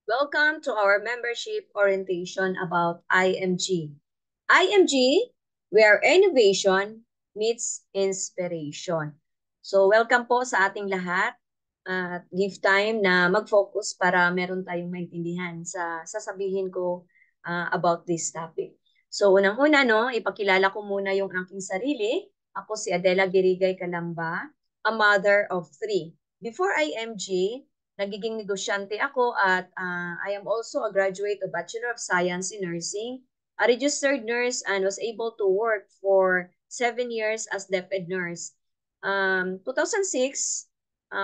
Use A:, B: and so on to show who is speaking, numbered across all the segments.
A: Welcome to our membership orientation about IMG. IMG, where innovation meets inspiration. So welcome po sa ating lahat at give time na mag-focus para meron tayong maintindihan sa sasabihin ko about this topic. So unang-una, no, ipakilala ko muna yung aking sarili. Ako si Adela Girigay Calamba, a mother of three. Before IMG, nagiging negosyante ako at I am also a graduate of Bachelor of Science in Nursing, a registered nurse, and was able to work for 7 years as DepEd nurse. 2006,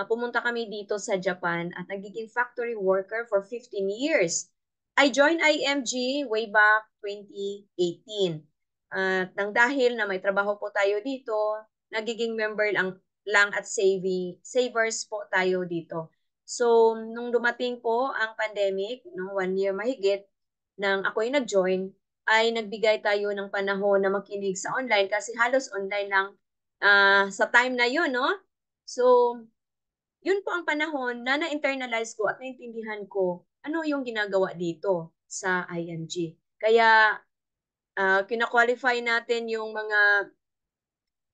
A: pumunta kami dito sa Japan at nagiging factory worker for 15 years. I joined IMG way back 2018. At nang dahil na may trabaho po tayo dito, nagiging member lang at savers po tayo dito. So, nung dumating po ang pandemic, no, 1 year mahigit, nang ako'y nag-join, ay nagbigay tayo ng panahon na makinig sa online kasi halos online lang sa time na yun, no? So, yun po ang panahon na na-internalize ko at naintindihan ko ano yung ginagawa dito sa IMG. Kaya, kina-qualify natin yung mga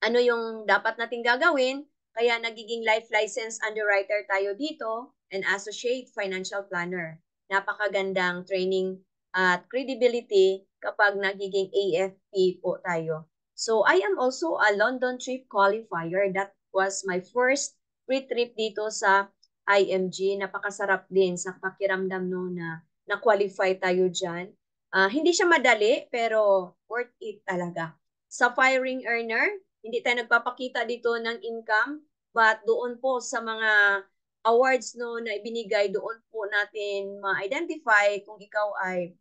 A: ano yung dapat nating gagawin. Kaya nagiging life license underwriter tayo dito and associate financial planner. Napakagandang training at credibility kapag nagiging AFP po tayo. So I am also a London trip qualifier. That was my first free trip dito sa IMG. Napakasarap din sa pakiramdam no na na-qualify tayo dyan. Hindi siya madali pero worth it talaga. Sa firing earner, hindi tayo nagpapakita dito ng income, but doon po sa mga awards no na ibinigay, doon po natin ma-identify kung ikaw ay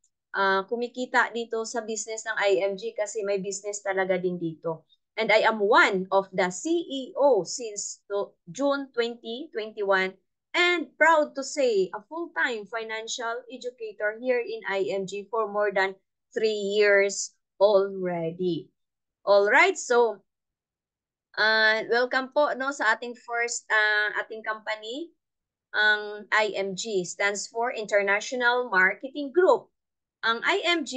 A: kumikita dito sa business ng IMG kasi may business talaga din dito. And I am one of the CEO since June 2021 and proud to say a full-time financial educator here in IMG for more than 3 years already. All right, so welcome po no sa ating first ating company. Ang IMG stands for International Marketing Group. Ang IMG,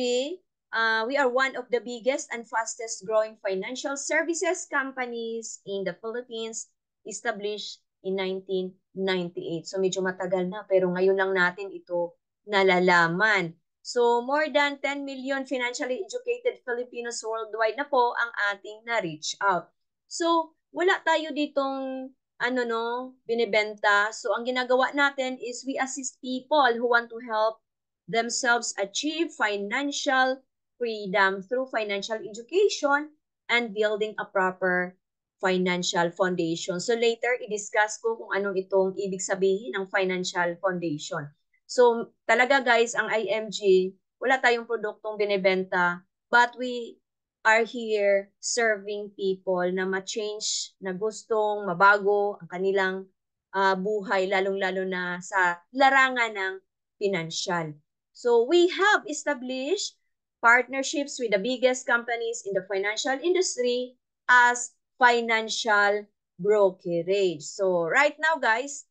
A: we are one of the biggest and fastest growing financial services companies in the Philippines, established in 1998. So medyo matagal na pero ngayon lang natin ito nalalaman. So more than 10 million financially educated Filipinos worldwide na po ang ating na-reach out. So wala tayo ditong ano no, binibenta. So ang ginagawa natin is we assist people who want to help themselves achieve financial freedom through financial education and building a proper financial foundation. So later, i-discuss ko kung anong itong ibig sabihin ng financial foundation. So talaga guys, ang IMG, wala tayong produktong binibenta, but we are here serving people na ma-change, na gustong mabago ang kanilang buhay, lalong-lalo na sa larangan ng pinansyal. So we have established partnerships with the biggest companies in the financial industry as financial brokerage. So right now guys,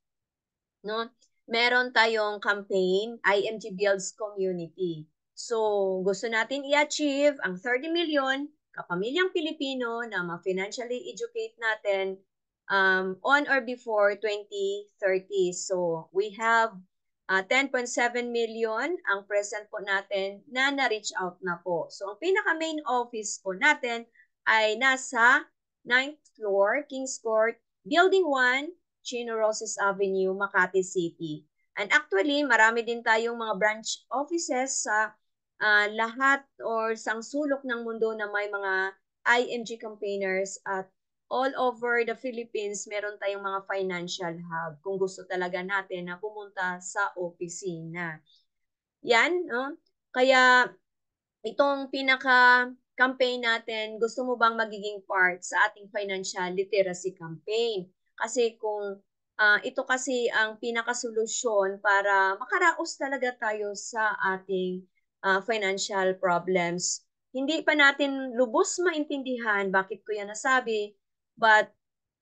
A: no, meron tayong campaign, IMG Builds Community. So gusto natin i-achieve ang 30 million kapamilyang Pilipino na ma-financially educate natin on or before 2030. So we have 10.7 million ang present po natin na na-reach out na po. So ang pinaka-main office po natin ay nasa 9th floor, Kings Court, Building 1, Chino Roses Avenue, Makati City. And actually, marami din tayong mga branch offices sa lahat or sang sulok ng mundo na may mga IMG campaigners at all over the Philippines, meron tayong mga financial hub kung gusto talaga natin na pumunta sa opisina. Yan, no? Kaya itong pinaka-campaign natin, gusto mo bang magiging part sa ating financial literacy campaign? Kasi kung ito kasi ang pinakasolusyon para makaraos talaga tayo sa ating financial problems. Hindi pa natin lubos maintindihan bakit ko yan nasabi, but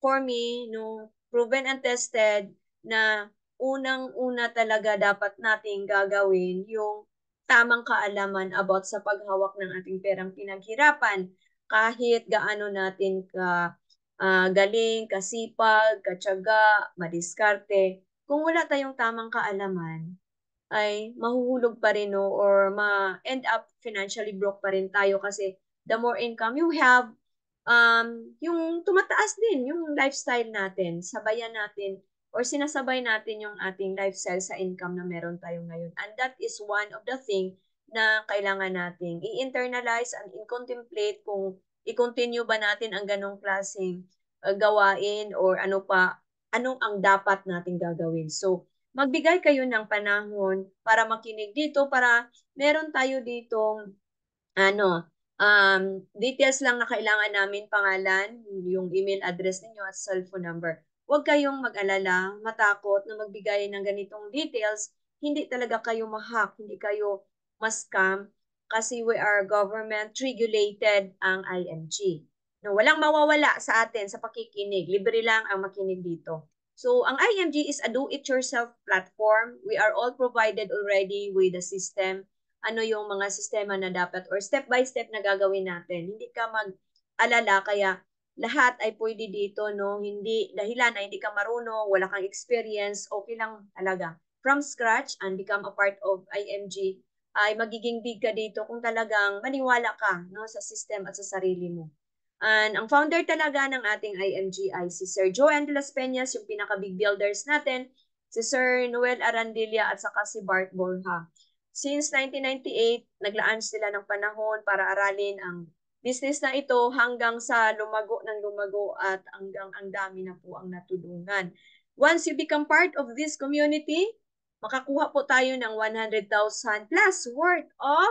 A: for me, no, proven and tested na unang-una talaga dapat nating gagawin yung tamang kaalaman about sa paghawak ng ating perang pinaghirapan. Kahit gaano natin galing, kasipag, katyaga, madiskarte, kung wala tayong tamang kaalaman, ay mahuhulog pa rin, no, or ma-end up financially broke pa rin tayo kasi the more income you have, yung tumataas din yung lifestyle natin, sabayan natin or sinasabay natin yung ating lifestyle sa income na meron tayo ngayon. And that is one of the thing na kailangan nating i-internalize and i-contemplate kung i-continue ba natin ang ganong klaseng gawain or anong ang dapat nating gagawin. So, magbigay kayo ng panahon para makinig dito, para meron tayo ditong details lang na kailangan namin, pangalan, yung email address ninyo at cellphone number. Huwag kayong mag-alala, matakot na magbigay ng ganitong details. Hindi talaga kayo ma-hack, hindi kayo ma-scam kasi we are government regulated ang IMG. No, walang mawawala sa atin sa pakikinig. Libre lang ang makinig dito. So, ang IMG is a do-it-yourself platform. We are all provided already with the system. Ano yung mga sistema na dapat or step by step na gagawin natin. Hindi ka mag-alala, kaya lahat ay pwede dito, no? Hindi, dahilan na hindi ka marunong, wala kang experience, okay lang talaga. From scratch and become a part of IMG, ay magiging big ka dito kung talagang maniwala ka, no, sa system at sa sarili mo. And ang founder talaga ng ating IMG ay si Sir Joan de las Peñas, yung pinaka-big builders natin, si Sir Noel Arandilla at saka si Bart Borja. Since 1998, naglaan sila ng panahon para aralin ang business na ito hanggang sa lumago ng lumago at hanggang ang dami na po ang natulungan. Once you become part of this community, makakuha po tayo ng 100,000 plus worth of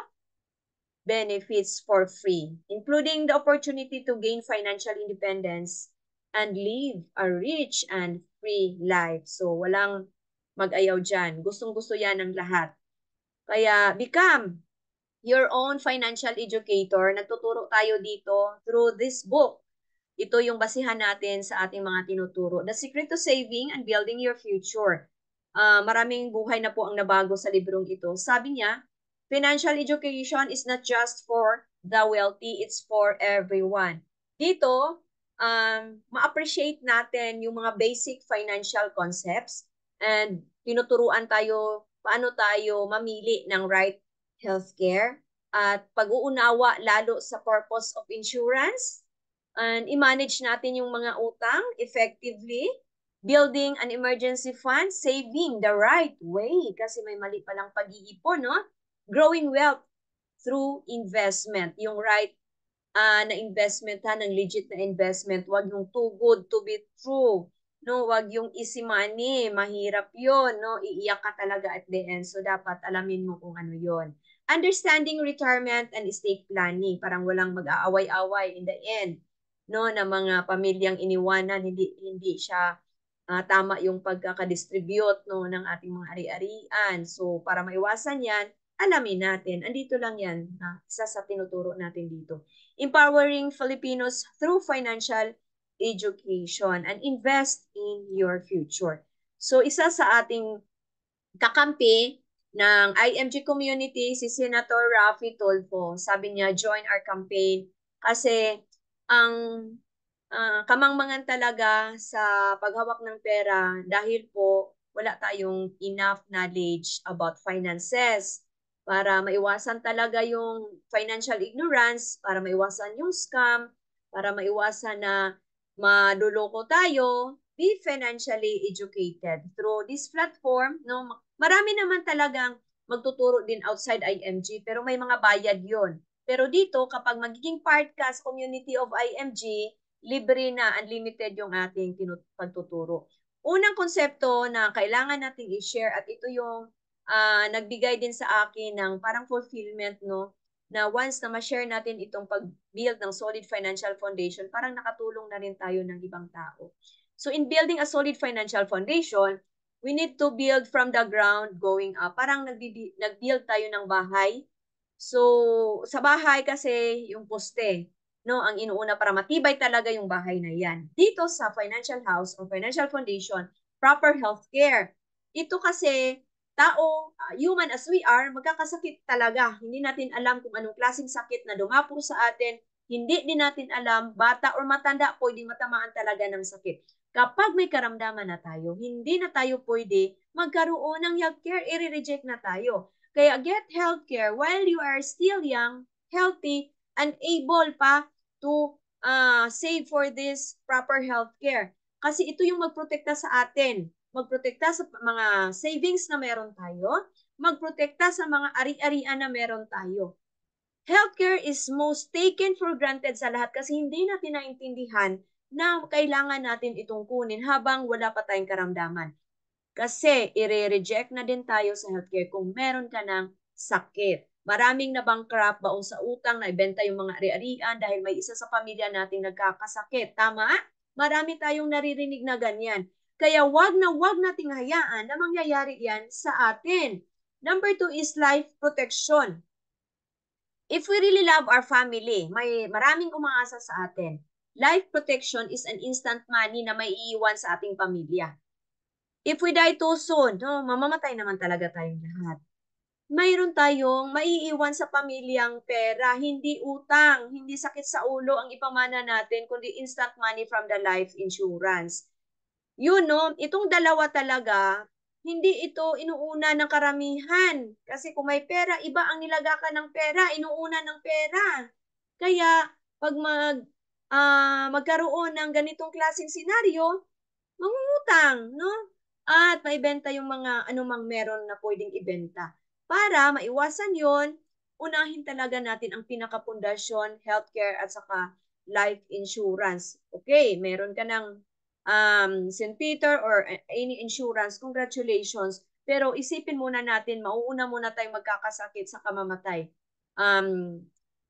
A: benefits for free, including the opportunity to gain financial independence and live a rich and free life. So walang mag-ayaw dyan. Gustong-gusto yan ng lahat. Kaya become your own financial educator. Nagtuturo tayo dito through this book. Ito yung basihan natin sa ating mga tinuturo. The Secret to Saving and Building Your Future. Maraming buhay na po ang nabago sa librong ito. Sabi niya, financial education is not just for the wealthy, it's for everyone. Dito, ma-appreciate natin yung mga basic financial concepts and tinuturuan tayo paano tayo mamili ng right healthcare at pag-uunawa lalo sa purpose of insurance and i-manage natin yung mga utang effectively, building an emergency fund, saving the right way kasi may mali palang pag-iipon, no? Growing wealth through investment, yung right na investment ha, ng legit na investment, wag yung too good to be true. No, wag yung easy money, mahirap 'yon, no? Iiyak ka talaga at the end. So dapat alamin mo kung ano 'yon. Understanding retirement and estate planning, parang walang mag-aaway-away in the end, no, na mga pamilyang iniwanan, hindi siya tama yung pagkaka-distribute, no, ng ating mga ari-arian. So para maiwasan 'yan, alamin natin. Andito lang 'yan, isa sa tinuturo natin dito. Empowering Filipinos through financial education and invest in your future. So isa sa ating kakampi ng IMG community, si Senator Raffy Tulfo. Sabi niya, join our campaign kasi ang kamangmangan talaga sa paghawak ng pera dahil po wala tayong enough knowledge about finances para maiwasan talaga yung financial ignorance, para maiwasan yung scam, para maiwasan na maluloko tayo, be financially educated. Through this platform, no, marami naman talagang magtuturo din outside IMG, pero may mga bayad yon. Pero dito, kapag magiging part ka sa community of IMG, libre na, unlimited yung ating pagtuturo. Unang konsepto na kailangan nating i-share at ito yung nagbigay din sa akin ng parang fulfillment, no, na once na ma-share natin itong pag-build ng solid financial foundation, parang nakatulong na rin tayo ng ibang tao. So in building a solid financial foundation, we need to build from the ground going up. Parang nag-build tayo ng bahay. So sa bahay kasi yung poste, no, ang inuuna para matibay talaga yung bahay na yan. Dito sa financial house or financial foundation, proper healthcare. ito kasi, tao, human as we are, magkakasakit talaga. Hindi natin alam kung anong klaseng sakit na dumapo sa atin. Hindi din natin alam, bata or matanda, pwede matamaan talaga ng sakit. Kapag may karamdaman na tayo, hindi na tayo pwede magkaroon ng healthcare, i-reject na tayo. Kaya get healthcare while you are still young, healthy, and able pa to save for this proper healthcare. Kasi ito yung magprotekta sa atin. Magprotekta sa mga savings na meron tayo. Magprotekta sa mga ari-arian na meron tayo. Healthcare is most taken for granted sa lahat kasi hindi natin naintindihan na kailangan natin itong kunin habang wala pa tayong karamdaman. Kasi i-reject na din tayo sa healthcare kung meron ka ng sakit. Maraming nabankrupt baon sa utang na ibenta yung mga ari-arian dahil may isa sa pamilya nating nagkakasakit. Tama? Marami tayong naririnig na ganyan. Kaya wag nating hayaan na mangyayari yan sa atin. Number 2 is life protection. If we really love our family, may maraming umaasa sa atin. Life protection is an instant money na may iiwan sa ating pamilya. If we die too soon, no, mamamatay naman talaga tayong lahat. Mayroon tayong maiiwan sa pamilyang pera, hindi utang, hindi sakit sa ulo ang ipamana natin, kundi instant money from the life insurance. Yun, no, itong dalawa talaga, hindi ito inuuna ng karamihan. Kasi kung may pera, iba ang nilagakan ng pera, inuuna ng pera. Kaya, pag magkaroon ng ganitong klaseng senaryo, mangungutang, no? At maibenta yung mga anumang meron na pwedeng ibenta. Para maiwasan yon, unahin talaga natin ang pinakapundasyon, healthcare at saka life insurance. Okay, meron ka ng St. Peter or any insurance, congratulations. Pero isipin muna natin, mauuna muna tayong magkakasakit sa kamamatay.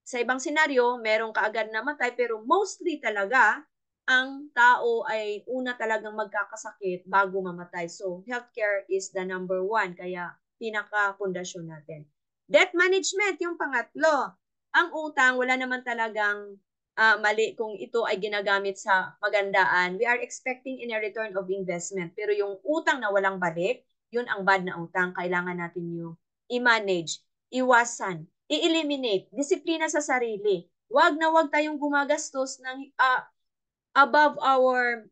A: Sa ibang senaryo, merong kaagad na matay, pero mostly talaga, ang tao ay una talagang magkakasakit bago mamatay. So, healthcare is the number 1, kaya pinaka-pundasyon natin. Debt management, yung pangatlo. Ang utang, wala naman talagang mali kung ito ay ginagamit sa magandaan. We are expecting in a return of investment. Pero yung utang na walang balik, yun ang bad na utang. Kailangan natin yung i-manage, iwasan, i-eliminate, disiplina sa sarili. Wag na wag tayong gumagastos ng above our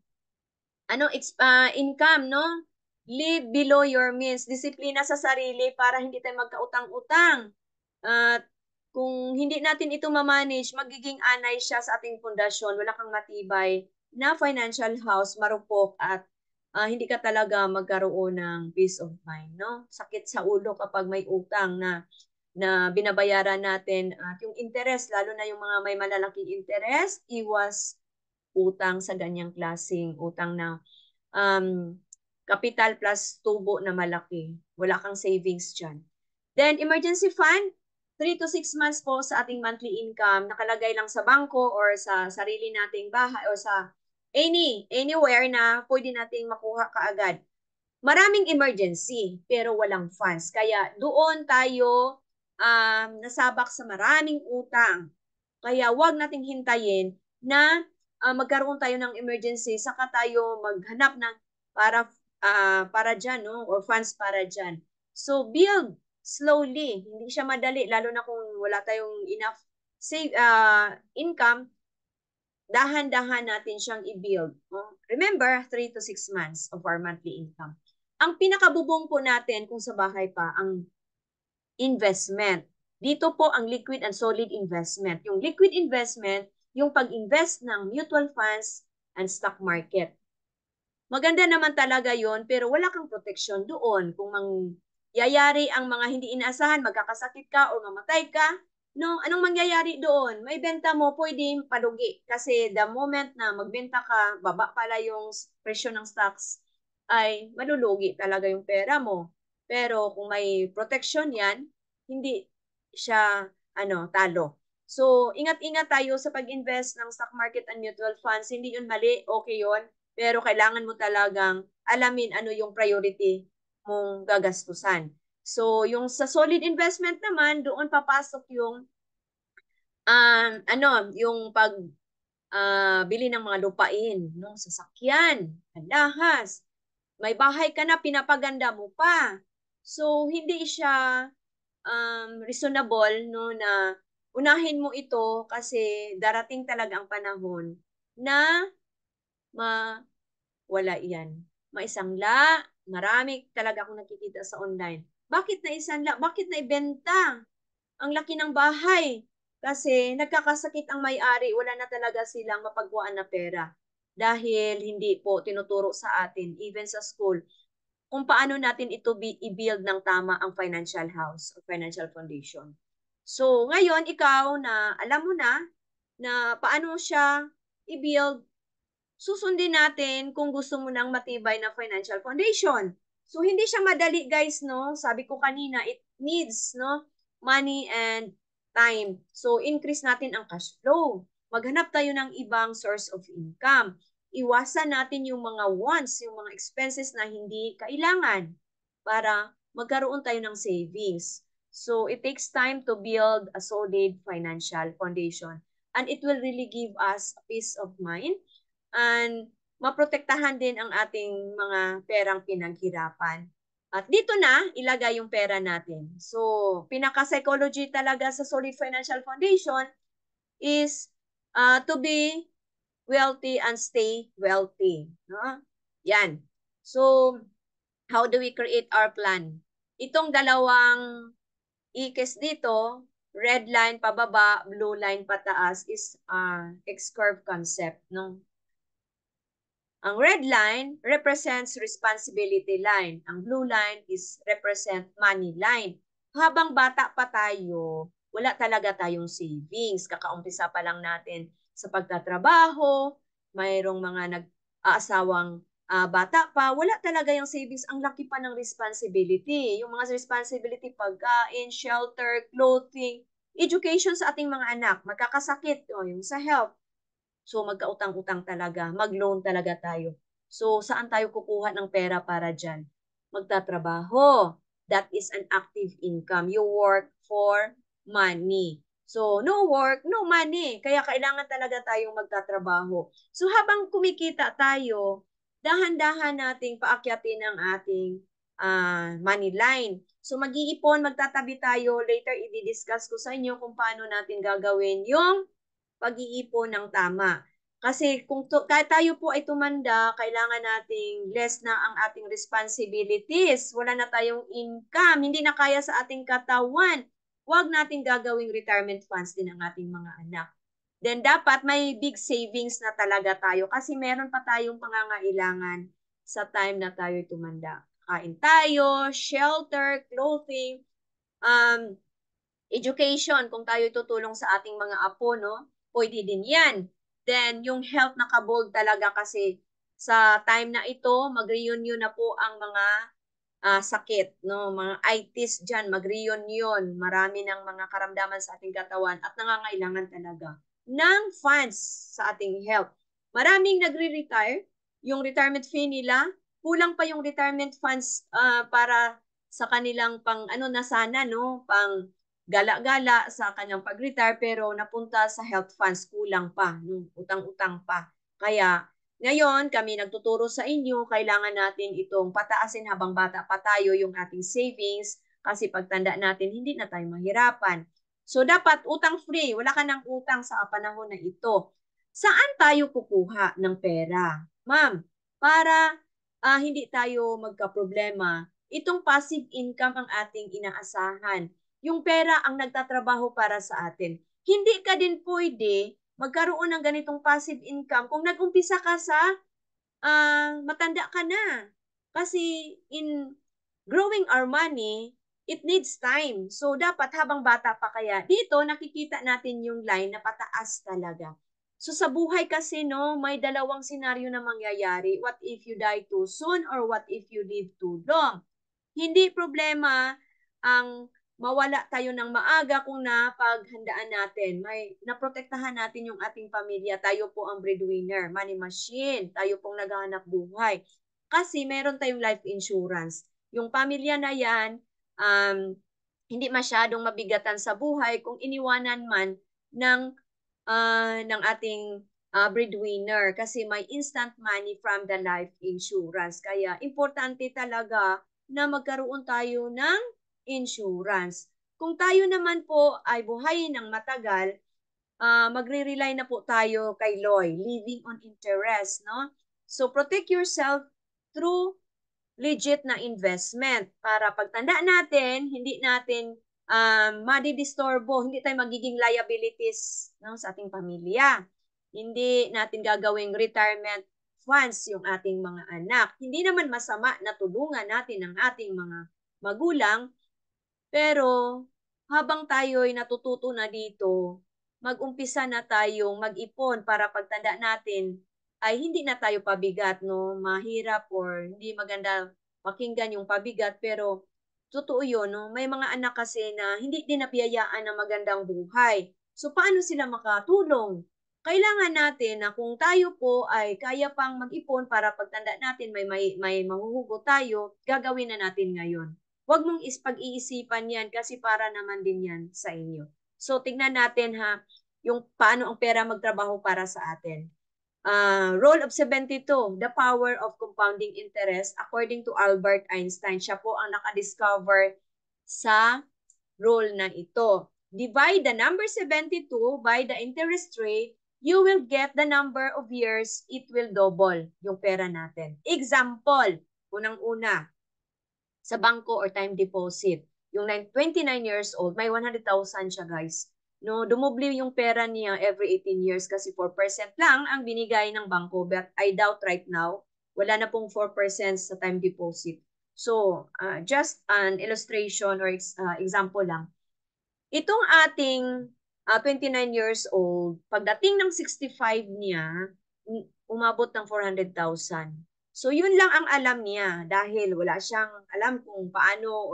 A: income, no? Live below your means. Disiplina sa sarili para hindi tayo magkautang-utang. At kung hindi natin ito ma-manage, magiging anay siya sa ating pundasyon. Wala kang matibay na financial house, marupok at hindi ka talaga magkaroon ng peace of mind, no? Sakit sa ulo kapag may utang na binabayaran natin at yung interest, lalo na yung mga may malalaking interest, iwas utang sa ganyang klaseng utang na capital plus tubo na malaki. Wala kang savings dyan. Then, emergency fund, 3 to 6 months po sa ating monthly income, nakalagay lang sa bangko or sa sarili nating bahay or sa anywhere na pwede nating makuha kaagad. Maraming emergency, pero walang funds. Kaya doon tayo nasabak sa maraming utang. Kaya wag nating hintayin na magkaroon tayo ng emergency, saka tayo maghanap ng para dyan, no? Or funds para dyan. So, build slowly. Hindi siya madali, lalo na kung wala tayong enough income, dahan-dahan natin siyang i-build. No? Remember, 3 to 6 months of our monthly income. Ang pinakabubong po natin, kung sa bahay pa, ang investment. Dito po ang liquid and solid investment. Yung liquid investment, yung pag-invest ng mutual funds and stock market. Maganda naman talaga yon, pero wala kang protection doon. Kung mangyayari ang mga hindi inaasahan, magkakasakit ka o mamatay ka, no, anong mangyayari doon? May benta mo, pwedeng palugi. Kasi the moment na magbenta ka, baba pala yung presyo ng stocks, ay malulugi talaga yung pera mo. Pero kung may protection yan, hindi siya talo. So, ingat-ingat tayo sa pag-invest ng stock market and mutual funds. Hindi yun mali, okay yun. Pero kailangan mo talagang alamin ano yung priority mong gagastusan. So, yung sa solid investment naman, doon papasok yung yung bili ng mga lupain, no, sasakyan, alahas, May bahay ka na, pinapaganda mo pa. So, hindi siya reasonable no na unahin mo ito kasi darating talaga ang panahon na wala iyan. Maisangla, marami talaga akong nakikita sa online. Bakit na isanla? Bakit na ibenta? Ang laki ng bahay. Kasi nagkakasakit ang may-ari, wala na talaga silang mapagkuhaan na pera. Dahil hindi po tinuturo sa atin, even sa school, kung paano natin ito i-build ng tama ang financial house or financial foundation. So, ngayon, ikaw na alam mo na paano siya i-build, susundin natin kung gusto mo ng matibay na financial foundation. So, hindi siya madali, guys, no? Sabi ko kanina, it needs, no? Money and time. So, increase natin ang cash flow. Maghanap tayo ng ibang source of income. Iwasan natin yung mga wants, yung mga expenses na hindi kailangan para magkaroon tayo ng savings. So, it takes time to build a solid financial foundation. And it will really give us a peace of mind and maprotektahan din ang ating mga perang pinaghirapan. At dito na ilagay yung pera natin. So, pinaka-psychology talaga sa solid financial foundation is to be wealthy and stay wealthy. No? Yan. So, how do we create our plan? Itong dalawang ikes dito, red line pababa, blue line pataas is X-curve concept. No? Ang red line represents responsibility line. Ang blue line is represent money line. Habang bata pa tayo, wala talaga tayong savings. Kakaumpisa pa lang natin sa pagtatrabaho, mayroong mga nag-aasawang bata pa, wala talaga yung savings. Ang laki pa ng responsibility. Yung mga responsibility, pagkain, shelter, clothing, education sa ating mga anak, magkakasakit, yung sa health. So magkautang-utang talaga, mag-loan talaga tayo. So saan tayo kukuha ng pera para dyan? Magtatrabaho. That is an active income. You work for money. So no work, no money. Kaya kailangan talaga tayong magtatrabaho. So habang kumikita tayo, dahan-dahan nating paakyatin ang ating money line. So mag-iipon, magtatabi tayo. Later, i-discuss ko sa inyo kung paano natin gagawin yung pag-iipon ng tama. Kasi kung kahit tayo po ay tumanda, kailangan nating less na ang ating responsibilities. Wala na tayong income, hindi na kaya sa ating katawan. Huwag nating gagawing retirement funds din ang ating mga anak. Then dapat may big savings na talaga tayo kasi meron pa tayong pangangailangan sa time na tayo tumanda. Kain tayo, shelter, clothing, um, education, kung tayo tutulong sa ating mga apo, no? Pwede din yan. Then, yung health nakabold talaga kasi sa time na ito, mag-reunion na po ang mga sakit, no? Mga itis dyan, mag-reunion. Marami ng mga karamdaman sa ating katawan at nangangailangan talaga ng funds sa ating health. Maraming nagre-retire, yung retirement fee nila, kulang pa yung retirement funds para sa kanilang pang ano na sana, no? Pang gala-gala sa kanyang pag-retire pero napunta sa health funds, kulang pa, no? Utang-utang pa. Kaya ngayon, kami nagtuturo sa inyo, kailangan natin itong pataasin habang bata pa tayo yung ating savings kasi pagtanda natin, hindi na tayo mahirapan. So, dapat utang-free. Wala ka ng utang sa panahon na ito. Saan tayo kukuha ng pera? Ma'am, para hindi tayo magka-problema, itong passive income ang ating inaasahan. Yung pera ang nagtatrabaho para sa atin. Hindi ka din pwede magkaroon ng ganitong passive income kung nag-umpisa ka sa matanda ka na. Kasi in growing our money, it needs time. So dapat habang bata pa kaya, dito nakikita natin yung line na pataas talaga. So sa buhay kasi no, may dalawang senaryo na mangyayari. What if you die too soon or what if you live too long? Hindi problema ang mawala tayo ng maaga kung napaghandaan natin. May naprotektahan natin yung ating pamilya. Tayo po ang breadwinner, money machine. Tayo pong naghahanap buhay. Kasi meron tayong life insurance. Yung pamilya na yan, hindi masyadong mabigatan sa buhay kung iniwanan man ng ating breadwinner kasi may instant money from the life insurance. Kaya importante talaga na magkaroon tayo ng insurance. Kung tayo naman po ay buhayin ng matagal, magre-rely na po tayo kay Loy, living on interest, no? So protect yourself through legit na investment para pagtanda natin, hindi natin madidisturbo, hindi tayo magiging liabilities, no, sa ating pamilya. Hindi natin gagawing retirement funds yung ating mga anak. Hindi naman masama na tulungan natin ang ating mga magulang, pero habang tayo'y natututo na dito, mag-umpisa na tayong mag-ipon para pagtanda natin ay hindi na tayo pabigat, no? Mahirap or hindi maganda pakinggan yung pabigat, pero totoo yun, no? May mga anak kasi na hindi din nabiyayaan ng magandang buhay. So, paano sila makatulong? Kailangan natin na kung tayo po ay kaya pang mag-ipon para pagtanda natin may mahuhugot tayo, gagawin na natin ngayon. Huwag mong pag-iisipan yan kasi para naman din yan sa inyo. So, tignan natin ha, yung paano ang pera magtrabaho para sa atin. Rule of 72, the power of compounding interest according to Albert Einstein. Siya po ang nakadiscover sa rule na ito. Divide the number 72 by the interest rate, you will get the number of years it will double yung pera natin. Example, unang-una, sa bangko or time deposit. Yung 29 years old, may 100,000 siya, guys. No, dumoble yung pera niya every 18 years kasi 4% lang ang binigay ng bangko. But I doubt right now, wala na pong 4% sa time deposit. So, just an illustration or example lang. Itong ating 29 years old, pagdating ng 65 niya, umabot ng 400,000. So, yun lang ang alam niya dahil wala siyang alam kung paano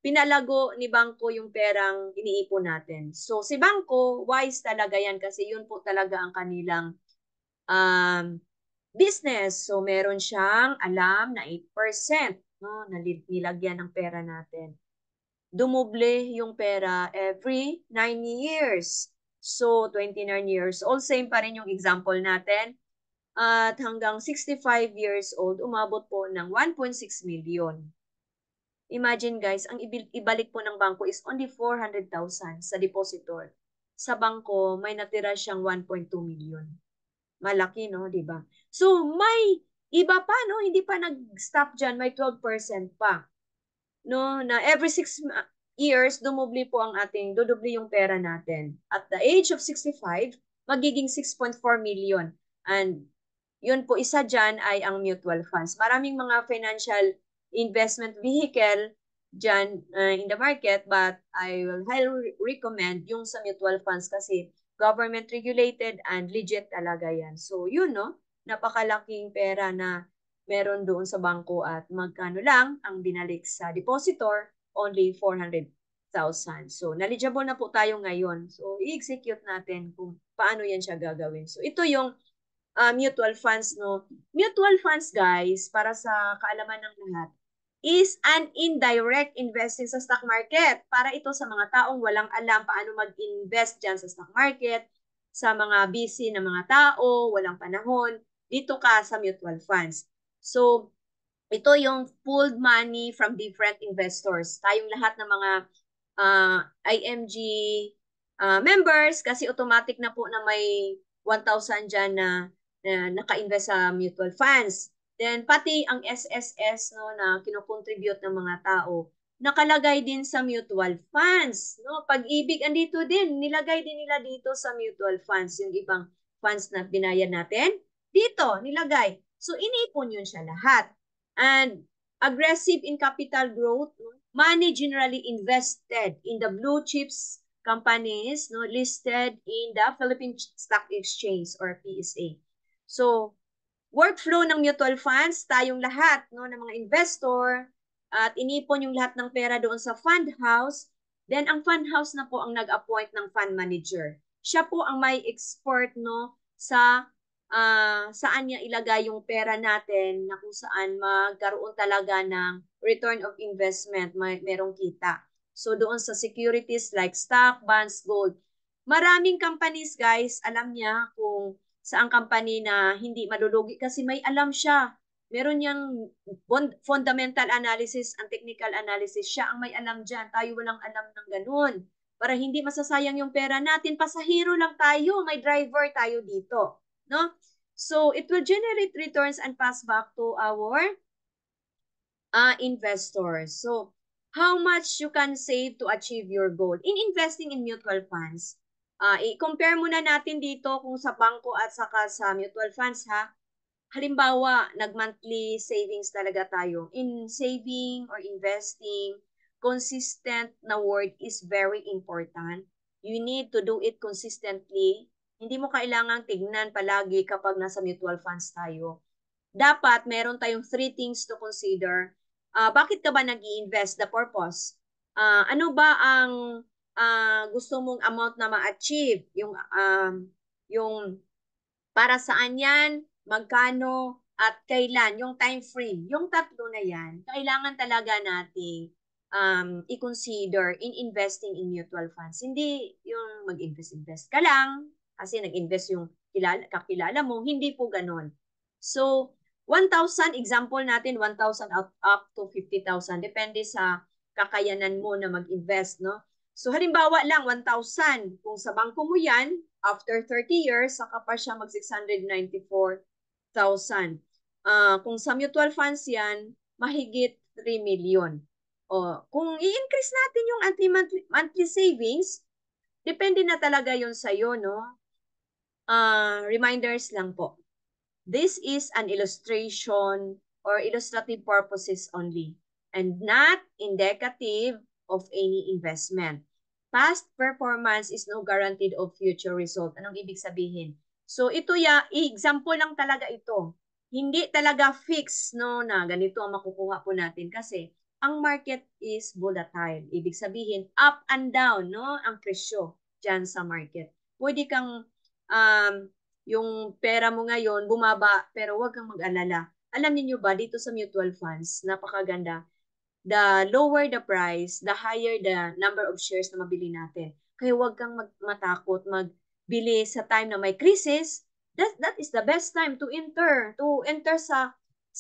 A: pinalago ni Bangko yung perang iniipon natin. So, si Bangko, wise talaga yan kasi yun po talaga ang kanilang business. So, meron siyang alam na 8%, no, na nilagyan ng pera natin. Dumoble yung pera every 9 years. So, 29 years old. Same pa rin yung example natin. At hanggang 65 years old, umabot po ng 1.6 million. Imagine guys, ang ibalik po ng bangko is only 400,000 sa depositor. Sa bangko, may natira siyang 1.2 million. Malaki, no? Diba? So, may iba pa, no? Hindi pa nag-stop dyan. May 12% pa. No, na every 6 years, dudoble yung pera natin. At the age of 65, magiging 6.4 million. And yun po, isa dyan ay ang mutual funds. Maraming mga financial investment vehicle dyan in the market, but I will highly recommend yung sa mutual funds kasi government regulated and legit talaga yan. So yun, no? Napakalaking pera na meron doon sa bangko at magkano lang ang binalik sa depositor, only 400,000. So, knowledgeable na po tayo ngayon. So, i-execute natin kung paano yan siya gagawin. So, ito yung mutual funds, no? Mutual funds, guys, para sa kaalaman ng lahat, is an indirect investing sa stock market. Para ito sa mga taong walang alam paano mag-invest dyan sa stock market, sa mga busy na mga tao, walang panahon, dito ka sa mutual funds. So, ito yung pooled money from different investors. Tayong lahat ng mga IMG members, kasi automatic na po na may 1,000 dyan na naka-invest sa mutual funds. Then, pati ang SSS, no, na kinocontribute ng mga tao, nakalagay din sa mutual funds. No? Pag-ibig, andito din. Nilagay din nila dito sa mutual funds. Yung ibang funds na binayad natin, dito, nilagay. So, iniipon yun siya lahat. And aggressive in capital growth, money generally invested in the blue chips companies, no, listed in the Philippine Stock Exchange or PSA. So, workflow ng mutual funds, tayong lahat, no, ng mga investor, at inipon yung lahat ng pera doon sa fund house. Then, ang fund house na po ang nag-appoint ng fund manager. Siya po ang may expert, no, sa saan niya ilagay yung pera natin na kung saan magkaroon talaga ng return of investment, merong kita. So doon sa securities like stock, bonds, gold. Maraming companies, guys, alam niya kung saang company na hindi malulugi kasi may alam siya. Meron niyang fundamental analysis and technical analysis. Siya ang may alam dyan. Tayo walang alam ng ganun. Para hindi masasayang yung pera natin, pasahero lang tayo, may driver tayo dito. No? So, it will generate returns and pass back to our investors. So, how much you can save to achieve your goal in investing in mutual funds? I-compare muna natin dito kung sa bangko at saka sa mutual funds ha. Halimbawa, nag-monthly savings talaga tayo. In saving or investing, consistent na word is very important. You need to do it consistently. Hindi mo kailangang tignan palagi kapag nasa mutual funds tayo. Dapat meron tayong 3 things to consider. Bakit ka ba nag-i-invest? The purpose. Ano ba ang gusto mong amount na ma-achieve? Yung para saan yan, magkano, at kailan, yung time frame. Yung tatlo na yan, kailangan talaga nating i-consider in investing in mutual funds. Hindi yung mag-invest ka lang, kasi nag-invest yung kakilala mo, hindi po ganon. So, 1,000, example natin, 1,000 up to 50,000. Depende sa kakayanan mo na mag-invest, no? So, halimbawa lang, 1,000. Kung sa bangko mo yan, after 30 years, saka pa siya mag-694,000. Kung sa mutual funds yan, mahigit 3 million. Kung i-increase natin yung monthly savings, depende na talaga yun sa'yo, no? Reminders lang po. This is an illustration or illustrative purposes only and not indicative of any investment. Past performance is no guaranteed of future result. Anong ibig sabihin? So ito example lang talaga ito. Hindi talaga fix no na ganito ang makukuha po natin kasi ang market is volatile. Ibig sabihin up and down no ang presyo diyan sa market. Pwede kang yung pera mo ngayon bumaba pero huwag kang mag-alala. Alam niyo ba dito sa mutual funds, napakaganda. The lower the price, the higher the number of shares na mabili natin. Kaya huwag kang matakot magbili sa time na may crisis. That is the best time to enter sa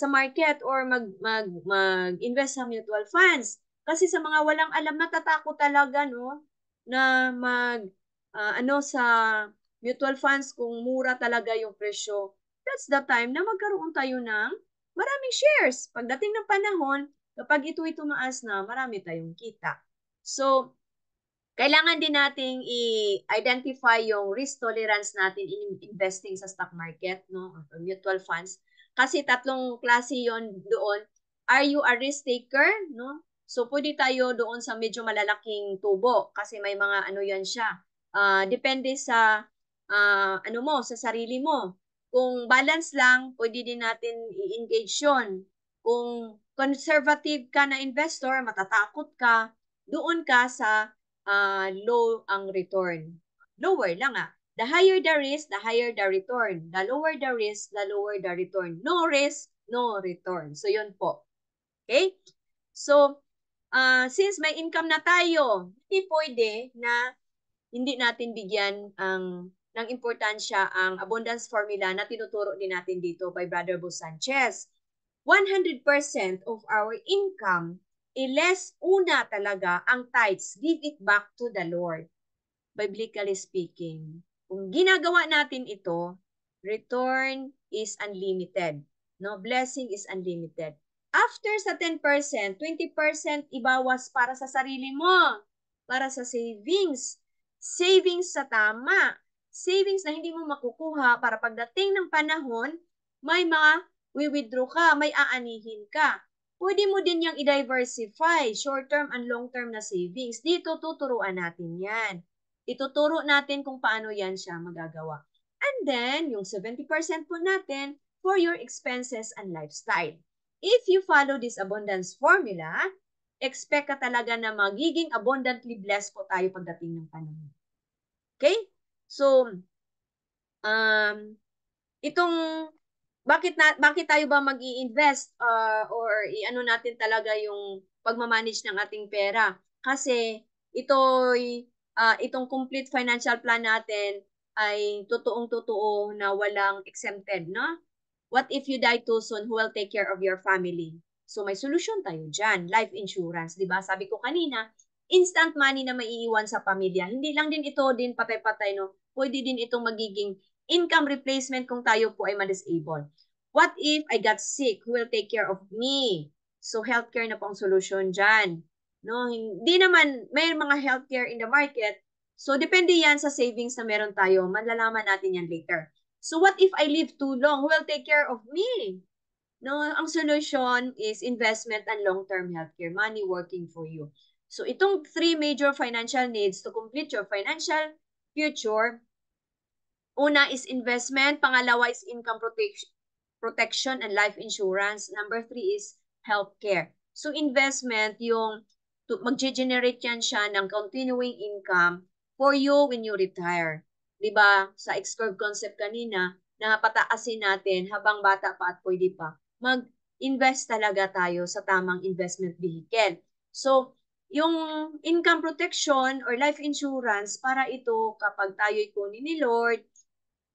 A: market or mag-invest sa mutual funds. Kasi sa mga walang alam, natatakot talaga no na sa mutual funds kung mura talaga yung presyo. That's the time na magkaroon tayo ng maraming shares. Pagdating ng panahon, kapag ito'y tumaas na, marami tayong kita. So, kailangan din nating i-identify yung risk tolerance natin in investing sa stock market, no, or mutual funds. Kasi tatlong klase yon doon. Are you a risk taker, no? So, pwede tayo doon sa medyo malalaking tubo kasi may mga ano yan siya. Depende sa sa sarili mo. Kung balance lang, pwede din natin i-engage yun. Kung conservative ka na investor, matatakot ka, doon ka sa low ang return. Lower lang The higher the risk, the higher the return. The lower the risk, the lower the return. No risk, no return. So, yun po. Okay? So, since may income na tayo, hindi pwede na hindi natin bigyan ng importansya ang abundance formula na tinuturo din natin dito by Brother Bo Sanchez. 100% of our income, less una talaga ang tithes, give it back to the Lord. Biblically speaking, kung ginagawa natin ito, return is unlimited. No, blessing is unlimited. After sa 10%, 20% ibawas para sa sarili mo, para sa savings. Savings sa tama. Savings na hindi mo makukuha para pagdating ng panahon, may withdraw ka, may aanihin ka. Pwede mo din yung i-diversify, short-term and long-term na savings. Dito tuturuan natin yan. Ituturo natin kung paano yan siya magagawa. And then, yung 70% po natin for your expenses and lifestyle. If you follow this abundance formula, expect ka talaga na magiging abundantly blessed po tayo pagdating ng panahon. Okay? So, bakit tayo ba mag-i-invest or i-ano natin talaga yung pagmamanage ng ating pera? Kasi ito'y itong complete financial plan natin ay totoong-totoo na walang exempted, no? What if you die too soon, who will take care of your family? So may solusyon tayo dyan, life insurance, di ba? Sabi ko kanina, instant money na maiiwan sa pamilya. Hindi lang din ito din patay-patay, no? Pwede din itong magiging income replacement kung tayo po ay ma-disable. What if I got sick? Who will take care of me? So healthcare na po ang solusyon dyan. No, hindi naman, may mga healthcare in the market. So depende yan sa savings na meron tayo. Malalaman natin yan later. So what if I live too long? Who will take care of me? No, ang solution is investment and long-term healthcare, money working for you. So itong three major financial needs to complete your financial future. Una is investment, pangalawa is income protection and life insurance. Number 3 is healthcare. So investment, yung mag-generate yan siya ng continuing income for you when you retire. Diba? Sa X-curve concept kanina, na pataasin natin habang bata pa at pwede pa, mag-invest talaga tayo sa tamang investment vehicle. So, yung income protection or life insurance, para ito kapag tayo'y kunin ni Lord,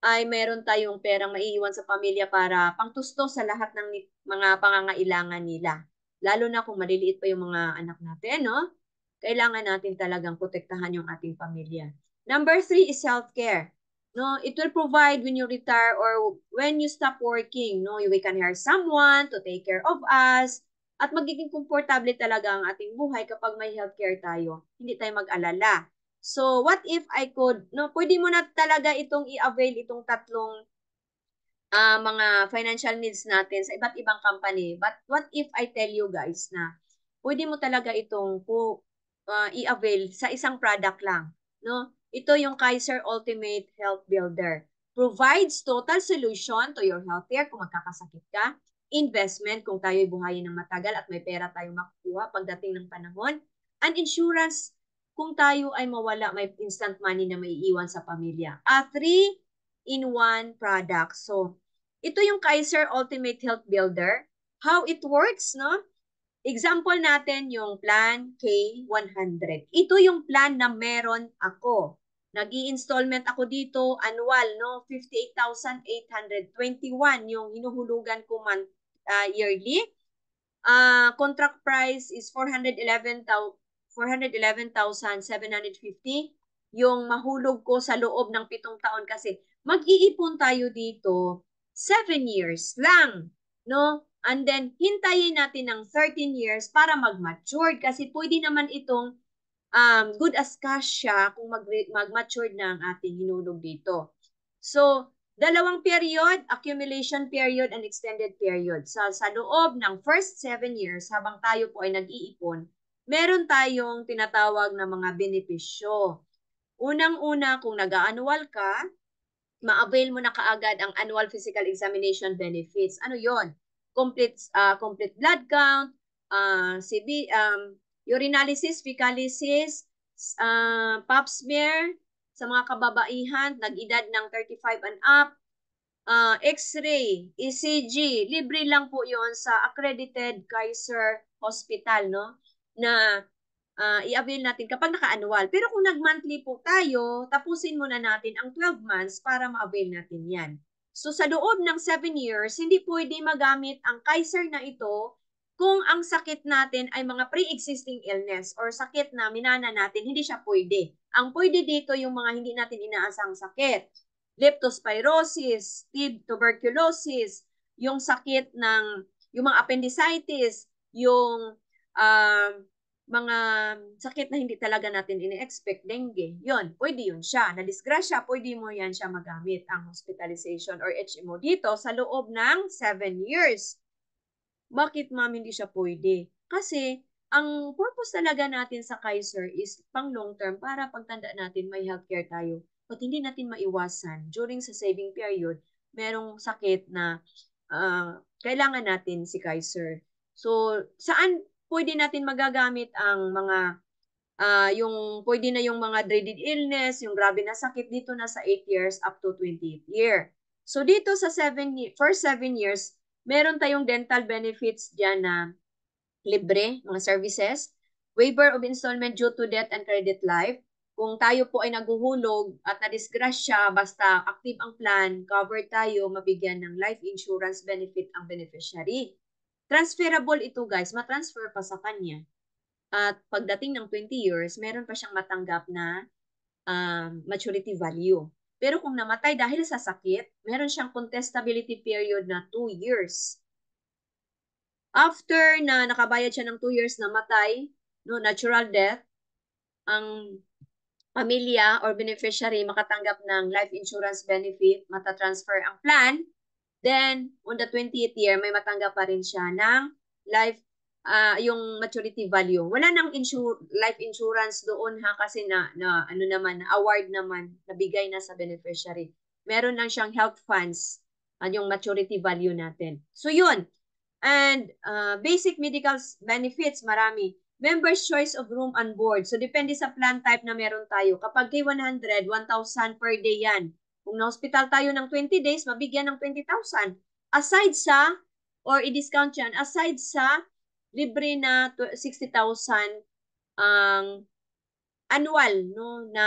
A: ay meron tayong perang maiiwan sa pamilya para pangtusto sa lahat ng mga pangangailangan nila. Lalo na kung maliliit pa yung mga anak natin, no? Kailangan natin talagang protektahan yung ating pamilya. Number 3 is healthcare. No, it will provide when you retire or when you stop working, no, we can hire someone to take care of us at magiging komportable talaga ang ating buhay kapag may healthcare tayo. Hindi tayo mag-alala. So, what if I could, no, pwede mo na talaga itong i-avail itong tatlong mga financial needs natin sa iba't ibang company. But what if I tell you guys na pwede mo talaga itong i-avail sa isang product lang, no? Ito yung Kaiser Ultimate Health Builder. Provides total solution to your healthcare kung magkakasakit ka, investment kung tayo'y buhayin ng matagal at may pera tayong makukuha pagdating ng panahon, and insurance kung tayo ay mawala, may instant money na maiiwan sa pamilya. A 3-in-1 product. So, ito yung Kaiser Ultimate Health Builder. How it works, no? Example natin yung plan K100. Ito yung plan na meron ako. Nag-i-installment ako dito, annual, no? 58,821 yung hinuhulugan ko yearly. Contract price is 411,750. Yung mahulog ko sa loob ng 7 taon kasi mag-iipon tayo dito 7 years lang, no? And then, hintayin natin ng 13 years para mag-mature kasi pwede naman itong good as cash siya kung mag-mature na ang ating hinulog dito. So, dalawang period, accumulation period and extended period. So, sa loob ng first 7 years, habang tayo po ay nag-iipon, meron tayong tinatawag na mga benepisyo. Unang-una, kung nag-annual ka, ma-avail mo na kaagad ang annual physical examination benefits. Ano yon? Complete blood count, urinalysis, fecalysis, pap smear sa mga kababaihan, nag-edad ng 35 and up, X-ray, ECG, libre lang po yon sa accredited Kaiser Hospital, no? Na i-avail natin kapag naka-annual. Pero kung nag-monthly po tayo, tapusin muna natin ang 12 months para ma-avail natin yan. So sa loob ng 7 years, hindi pwede magamit ang Kaiser na ito kung ang sakit natin ay mga pre-existing illness or sakit na minana natin, hindi siya pwede. Ang pwede dito yung mga hindi natin inaasang sakit. Leptospirosis, tuberculosis, yung sakit ng, yung mga appendicitis, yung mga sakit na hindi talaga natin ini-expect, dengue, yun, pwede yun siya. Na-disgrasya, pwede mo yan siya magamit, ang hospitalization or HMO dito sa loob ng 7 years. Bakit ma'am hindi siya pwede? Kasi, ang purpose talaga natin sa Kaiser is pang long term para pagtanda natin may healthcare tayo. At hindi natin maiwasan during sa saving period, merong sakit na kailangan natin si Kaiser. So, saan pwede natin magagamit ang mga yung pwede na yung mga dreaded illness, yung grabe na sakit dito na sa 8 years up to 28th year. So dito sa first 7 years, meron tayong dental benefits diyan na libre, mga services, waiver of installment due to death and credit life, kung tayo po ay naguhulog at nadisgrasya, basta active ang plan, covered tayo, mabigyan ng life insurance benefit ang beneficiary. Transferable ito guys, matransfer pa sa kanya. At pagdating ng 20 years, meron pa siyang matanggap na maturity value. Pero kung namatay dahil sa sakit, meron siyang contestability period na 2 years. After na nakabayad siya ng 2 years namatay, no, natural death, ang pamilya or beneficiary makatanggap ng life insurance benefit, matatransfer ang plan, then on the 20th year, may matanggap pa rin siya ng life, yung maturity value. Wala nang life insurance doon ha, kasi ano naman, award naman, nabigay na sa beneficiary. Meron lang siyang health funds, yung maturity value natin. So yun, and basic medical benefits, marami. Member's choice of room on board. So, depende sa plan type na meron tayo. Kapag K100, 1,000 per day yan. Kung na-hospital tayo ng 20 days, mabigyan ng 20,000. Aside sa, or i-discount yan, aside sa libre na 60,000 ang annual no, na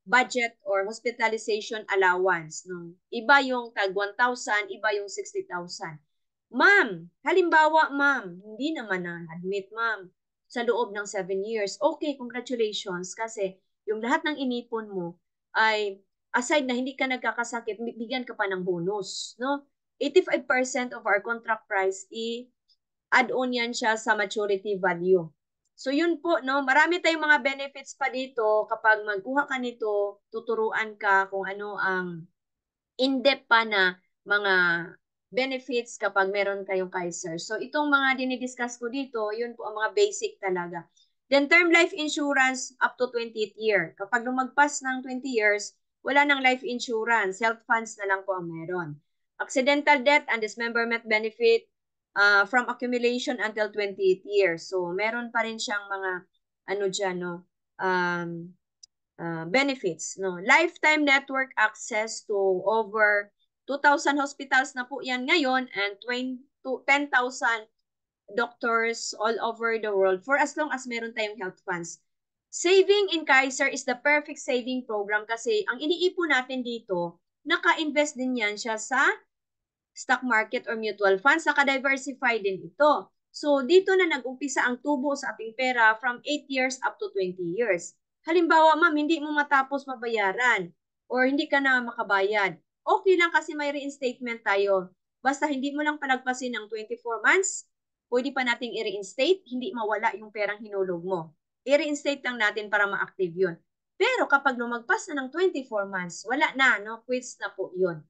A: budget or hospitalization allowance. No? Iba yung tag 1,000, iba yung 60,000. Ma'am, halimbawa ma'am, hindi naman na-admit ma'am sa loob ng 7 years. Okay, congratulations kasi yung lahat ng inipon mo ay aside na hindi ka nagkakasakit, bigyan ka pa ng bonus. No? 85% of our contract price add-on yan siya sa maturity value. So yun po, no? Marami tayong mga benefits pa dito. Kapag magkuha ka nito, tuturuan ka kung ano ang in-depth pa na mga benefits kapag meron kayong Kaiser. So itong mga dinidiscuss ko dito, yun po ang mga basic talaga. Then term life insurance up to 20th year. Kapag lumagpas ng 20 years, wala nang life insurance. Health funds na lang po ang meron. Accidental death and dismemberment benefit from accumulation until 20th year. So meron pa rin siyang mga ano dyan, no? Benefits, no? Lifetime network access to over 2,000 hospitals na po yan ngayon and 10,000 doctors all over the world for as long as meron tayong health funds. Saving in Kaiser is the perfect saving program kasi ang iniipon natin dito, naka-invest din yan siya sa stock market or mutual funds, naka-diversify din ito. So, dito na nag-umpisa ang tubo sa ating pera from 8 years up to 20 years. Halimbawa, ma'am, hindi mo matapos mabayaran or hindi ka na makabayad. Okay lang kasi may reinstatement tayo. Basta hindi mo lang palagpasin ng 24 months, pwede pa nating i-reinstate, hindi mawala yung perang hinulog mo. I-reinstate lang natin para ma-active yun. Pero kapag lumagpas na ng 24 months, wala na, no? Quits na po yun.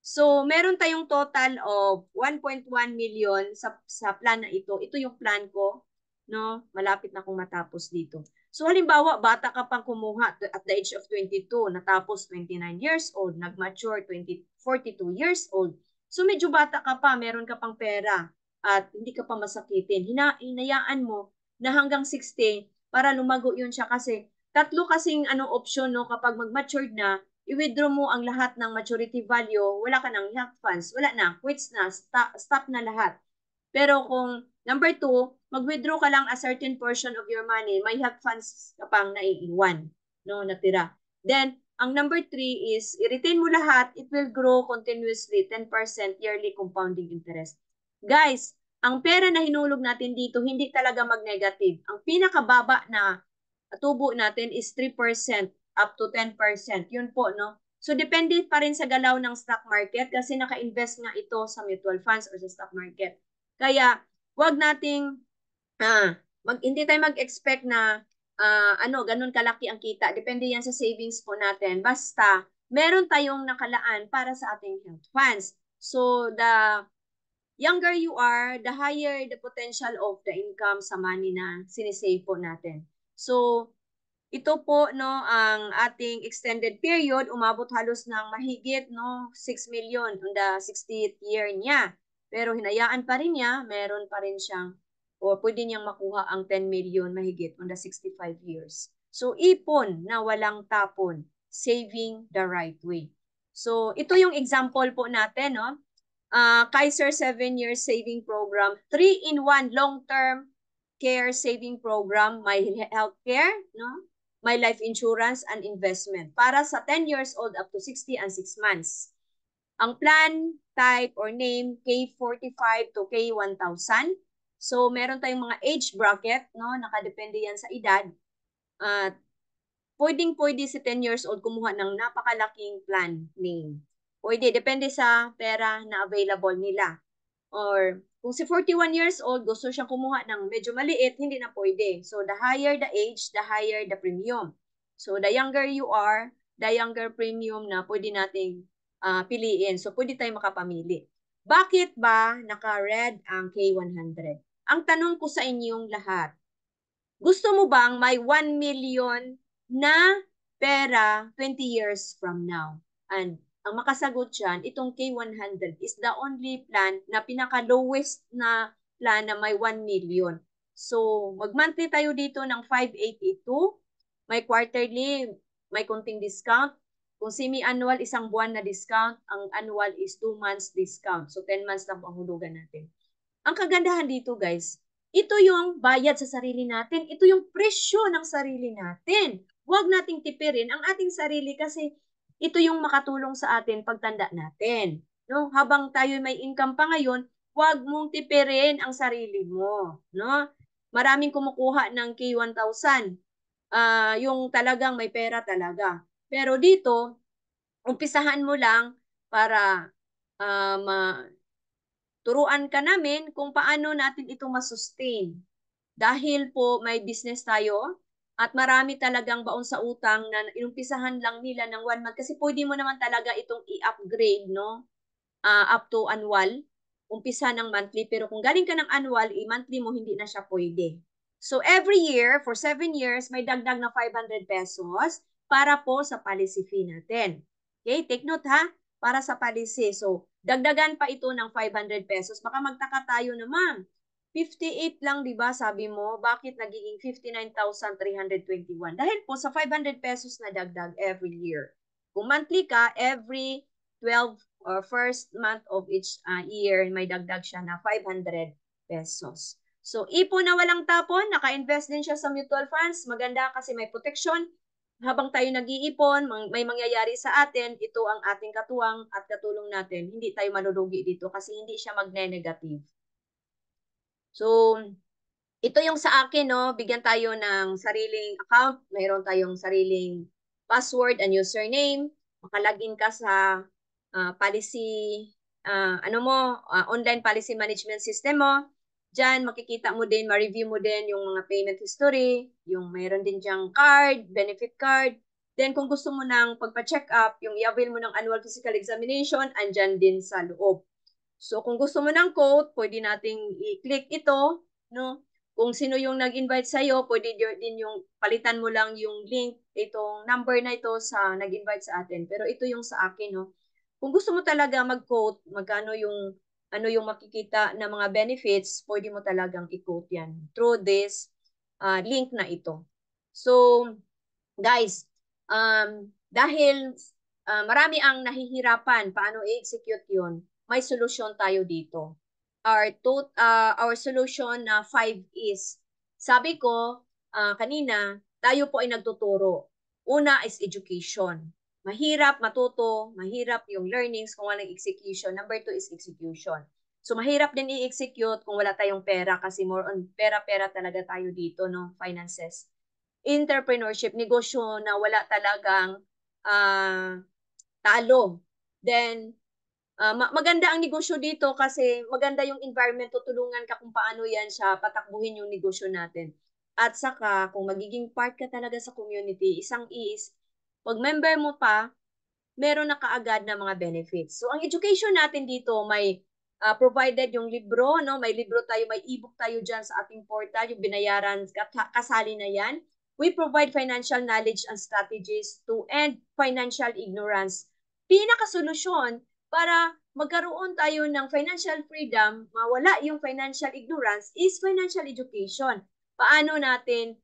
A: So, meron tayong total of 1.1 million sa plan na ito. Ito yung plan ko, no? Malapit na akong matapos dito. So, halimbawa, bata ka pang kumuha at the age of 22, natapos 29 years old, nag-mature 42 years old. So, medyo bata ka pa, meron ka pang pera at hindi ka pa masakitin. Hinayaan mo na hanggang 60 para lumago yun siya kasi tatlo kasing option, no? Kapag mag-matured na, i-withdraw mo ang lahat ng maturity value, wala ka ng health funds, wala na, quits na, stop na lahat. Pero kung number 2, mag-withdraw ka lang a certain portion of your money, may health funds ka pang naiiwan, no, natira. Then, ang number 3 is, i-retain mo lahat, it will grow continuously, 10% yearly compounding interest. Guys, ang pera na hinulog natin dito, hindi talaga mag-negative. Ang pinakababa na tubo natin is 3% up to 10%. Yun po, no? So, depende pa rin sa galaw ng stock market kasi naka-invest nga ito sa mutual funds or sa stock market. Kaya, wag nating, hindi tayo mag-expect na, ganun kalaki ang kita. Depende yan sa savings po natin. Basta, meron tayong nakalaan para sa ating health funds. So, the younger you are, the higher the potential of the income sa money na sinisave po natin. So, ito po, no, ang ating extended period, umabot halos ng mahigit, no, 6 million on the 60th year niya. Pero hinayaan pa rin niya, meron pa rin siyang, o pwede niyang makuha ang 10 million mahigit on the 65 years. So, ipon na walang tapon, saving the right way. So, ito yung example po natin, no. Kaiser 7-year saving program, 3-in-1 long-term care saving program, may healthcare, no? may life insurance and investment para sa 10 years old up to 60 and 6 months. Ang plan type or name, K45 to K1000. So, meron tayong mga age bracket, no? Nakadepende yan sa edad. At pwedeng-pwede si 10 years old kumuha ng napakalaking plan name. Pwede, depende sa pera na available nila. Or kung si 41 years old, gusto siyang kumuha ng medyo maliit, hindi na pwede. So, the higher the age, the higher the premium. So, the younger you are, the younger premium na pwede nating piliin. So, pwede tayong makapamili. Bakit ba naka-red ang K100? Ang tanong ko sa inyong lahat, gusto mo bang may 1 million na pera 20 years from now? And ang makasagot dyan, itong K100 is the only plan na pinaka-lowest na plan na may 1 million. So, mag-monthly tayo dito ng 5,882. May quarterly, may konting discount. Kung semi-annual, isang buwan na discount. Ang annual is 2 months discount. So, 10 months lang panghulugan natin. Ang kagandahan dito, guys, ito yung bayad sa sarili natin. Ito yung presyo ng sarili natin. Huwag nating tipirin ang ating sarili kasi ito yung makatulong sa atin pagtanda natin. No? Habang tayo may income pa ngayon, huwag mong tipirin ang sarili mo. No? Maraming kumukuha ng K1000. Yung talagang may pera talaga. Pero dito, umpisahan mo lang para turuan ka namin kung paano natin ito masustain. Dahil po may business tayo at marami talagang baon sa utang na inumpisahan lang nila ng 1 month kasi pwede mo naman talaga itong i-upgrade, no? Up to annual. Umpisa ng monthly. Pero kung galing ka ng annual, i-monthly mo, hindi na siya pwede. So every year, for 7 years, may dagdag na 500 pesos para po sa policy fee natin. Okay, take note ha, para sa policy. So, dagdagan pa ito ng 500 pesos. Baka magtaka tayo na, ma'am, 58 lang, di ba? Sabi mo, bakit nagiging 59,321? Dahil po sa 500 pesos na dagdag every year. Kung monthly ka, every 12 or first month of each year, may dagdag siya na 500 pesos. So, ipon na walang tapon, naka-invest din siya sa mutual funds. Maganda kasi may protection. Habang tayo nag-iipon, may mangyayari sa atin, ito ang ating katuwang at katulong natin. Hindi tayo malulugi dito kasi hindi siya magne-negative. So, ito yung sa akin, no? Bigyan tayo ng sariling account. Mayroon tayong sariling password and username. Makalagin ka sa policy, online policy management system mo. Diyan, makikita mo din, ma-review mo din yung mga payment history, yung mayroon din diyang card, benefit card. Then, kung gusto mo ng pagpa-check up, yung i-avail mo ng annual physical examination, andyan din sa loob. So, kung gusto mo ng quote, pwede nating i-click ito, no? Kung sino yung nag-invite sa'yo, pwede din yung palitan mo lang yung link, itong number na ito sa nag-invite sa atin. Pero ito yung sa akin, no? Kung gusto mo talaga mag-quote, magkano yung makikita na mga benefits, pwede mo talagang i-quote yan through this link na ito. So, guys, dahil marami ang nahihirapan, paano i-execute yun? May solusyon tayo dito. Our solution na 5 is, sabi ko kanina, tayo po ay nagtuturo. Una is education. Mahirap matuto, mahirap yung learnings kung walang execution. Number 2 is execution. So mahirap din i-execute kung wala tayong pera kasi more on pera-pera talaga tayo dito, no? Finances. Entrepreneurship, negosyo na wala talagang talo. Then, maganda ang negosyo dito kasi maganda yung environment, tutulungan ka kung paano yan siya patakbuhin yung negosyo natin. At saka, kung magiging part ka talaga sa community, isang is, pag member mo pa, meron na kaagad na mga benefits. So, ang education natin dito, may provided yung libro, no? May libro tayo, may ebook tayo dyan sa ating portal, yung binayaran, kasali na yan. We provide financial knowledge and strategies to end financial ignorance. Pinakasolusyon para magkaroon tayo ng financial freedom, mawala yung financial ignorance, is financial education. Paano natin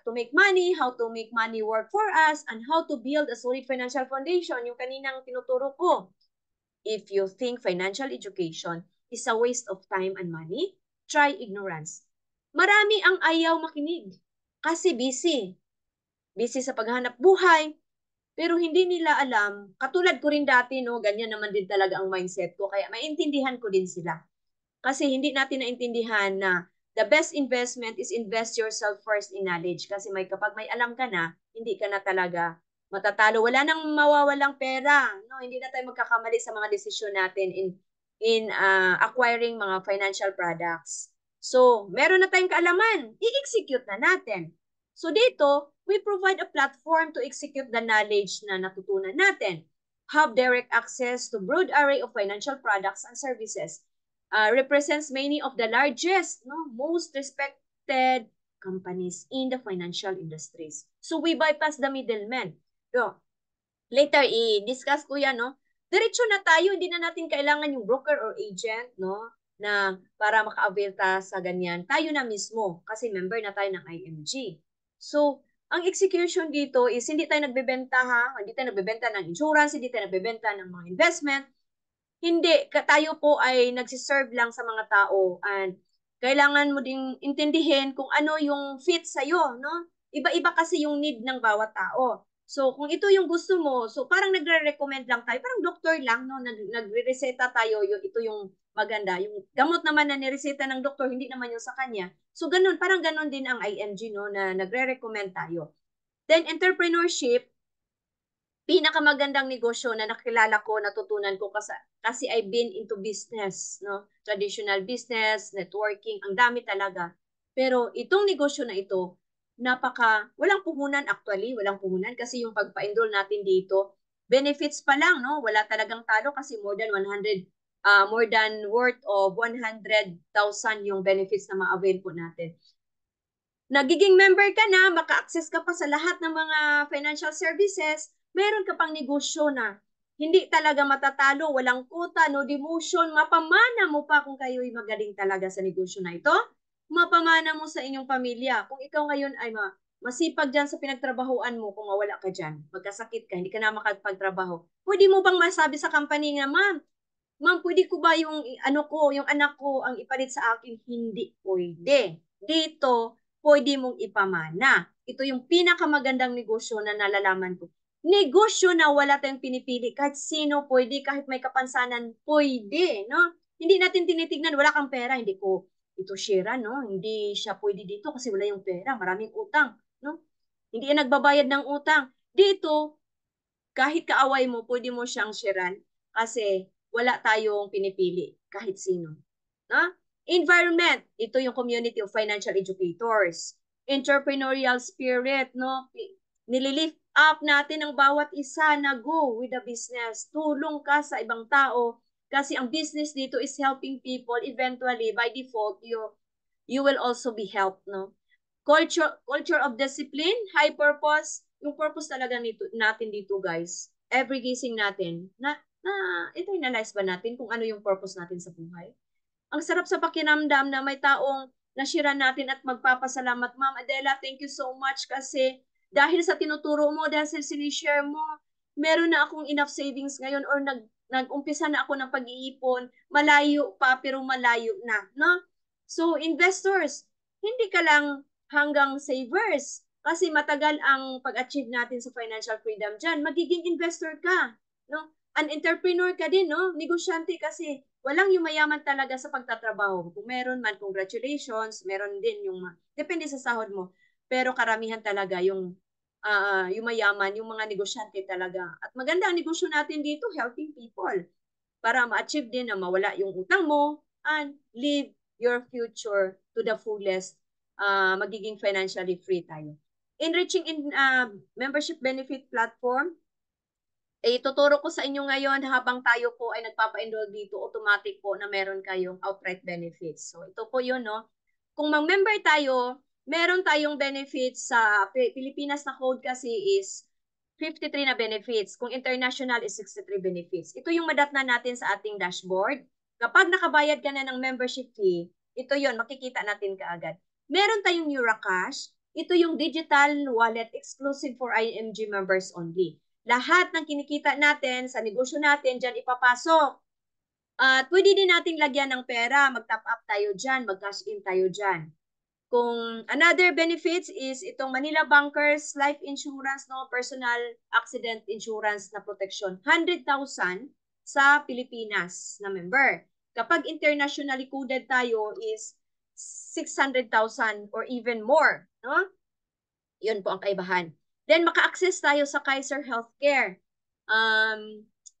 A: to make money, how to make money work for us, and how to build a solid financial foundation, yung kaninang tinuturo ko. If you think financial education is a waste of time and money, try ignorance. Marami ang ayaw makinig kasi busy. busy sa paghahanap buhay, pero hindi nila alam, katulad ko rin dati, no, ganyan naman din talaga ang mindset ko, kaya maintindihan ko din sila. Kasi hindi natin naintindihan na the best investment is invest yourself first in knowledge. Kasi kapag may alam ka na, hindi ka na talaga matatalo. Wala nang mawawalang pera. No? Hindi na tayo magkakamali sa mga desisyon natin in acquiring mga financial products. So, meron na tayong kaalaman. I-execute na natin. So, dito, we provide a platform to execute the knowledge na natutunan natin. Have direct access to broad array of financial products and services. Represents many of the largest, no, most respected companies in the financial industries. So we bypass the middlemen. So, later i-discuss ko yan, no? Diretso na tayo, hindi na natin kailangan yung broker or agent, no? Na para maka-avail ta sa ganyan. Tayo na mismo kasi member na tayo ng IMG. So, ang execution dito is hindi tayo nagbebenta ha, hindi tayo nagbebenta ng insurance, hindi tayo nagbebenta ng mga investment. Hindi, tayo po ay nagsiserve lang sa mga tao and kailangan mo ding intindihin kung ano yung fit sa'yo, no? Iba-iba kasi yung need ng bawat tao. So, kung ito yung gusto mo, so parang nagre-recommend lang tayo, parang doktor lang, no? Nagre-reseta tayo, ito yung maganda. Yung gamot naman na nireseta ng doktor, hindi naman yung sa kanya. So, ganun, parang ganun din ang IMG, no? Na nagre-recommend tayo. Then, entrepreneurship, pinakamagandang negosyo na nakilala ko, natutunan ko kasi I've been into business, no? Traditional business, networking, ang dami talaga. Pero itong negosyo na ito, walang puhunan actually, walang puhunan kasi yung pagpa-enroll natin dito, benefits pa lang, no? Wala talagang talo kasi more than worth of 100,000 yung benefits na ma-avail po natin. Nagiging member ka na, maka-access ka pa sa lahat ng mga financial services, meron ka pang negosyo na hindi talaga matatalo, walang quota, no demotion, mapamana mo pa kung kayo'y magaling talaga sa negosyo na ito, mapamana mo sa inyong pamilya. Kung ikaw ngayon ay masipag dyan sa pinagtrabahuan mo, kung mawala ka dyan, magkasakit ka, hindi ka na makapagtrabaho, pwede mo bang masabi sa company nga, ma'am, pwede ko ba yung yung anak ko ang ipalit sa akin? Hindi pwede. Dito, pwede mong ipamana. Ito yung pinakamagandang negosyo na nalalaman ko. Negosyo na wala tayong pinipili. Kahit sino pwede, kahit may kapansanan, pwede, no? Hindi natin tinitignan, wala kang pera, hindi ko ito share, no? Hindi siya pwede dito kasi wala yung pera, maraming utang, no? Hindi yan nagbabayad ng utang. Dito, kahit kaaway mo, pwede mo siyang sharean kasi wala tayong pinipili, kahit sino. No? Environment, ito yung community of financial educators. Entrepreneurial spirit, no? Nililift up natin ang bawat isa na go with the business. Tulong ka sa ibang tao kasi ang business dito is helping people. Eventually, by default, you will also be helped, no? Culture of discipline, high purpose. Yung purpose talaga natin dito, guys. Every gising natin, internalize ba natin kung ano yung purpose natin sa buhay? Ang sarap sa pakiramdam na may taong nashira natin at magpapasalamat. Ma'am Adela, thank you so much kasi dahil sa tinuturo mo, dahil sa sinishare mo, meron na akong enough savings ngayon or nag-umpisa na ako ng pag-iipon. Malayo pa pero malayo na, no? So investors, hindi ka lang hanggang savers kasi matagal ang pag-achieve natin sa financial freedom dyan. Magiging investor ka, no? An entrepreneur ka din, no? Negosyante kasi walang yumayaman talaga sa pagtatrabaho. Kung meron man, congratulations. Meron din depende sa sahod mo. Pero karamihan talaga yung mayaman, yung mga negosyante talaga. At maganda ang negosyo natin dito, helping people. Para ma-achieve din na mawala yung utang mo and live your future to the fullest. Magiging financially free tayo. Enriching in membership benefit platform, ituturo ko sa inyo ngayon habang tayo po ay nagpapa-enroll dito, automatic po na meron kayong outright benefits. So ito po yun, no? Kung mag-member tayo, meron tayong benefits sa Pilipinas na code kasi is 53 na benefits. Kung international is 63 benefits. Ito yung madatna natin sa ating dashboard. Kapag nakabayad ka na ng membership fee, ito yon makikita natin kaagad. Meron tayong Neuracash. Ito yung digital wallet exclusive for IMG members only. Lahat ng kinikita natin sa negosyo natin, dyan ipapasok. At pwede din nating lagyan ng pera, mag-top up tayo dyan, mag-cash in tayo dyan. Kung another benefits is itong Manila Bankers Life Insurance, no, personal accident insurance na protection. 100,000 sa Pilipinas na member. Kapag internationally coded tayo is 600,000 or even more, no? Yun po ang kaibahan. Then maka-access tayo sa Kaiser Healthcare.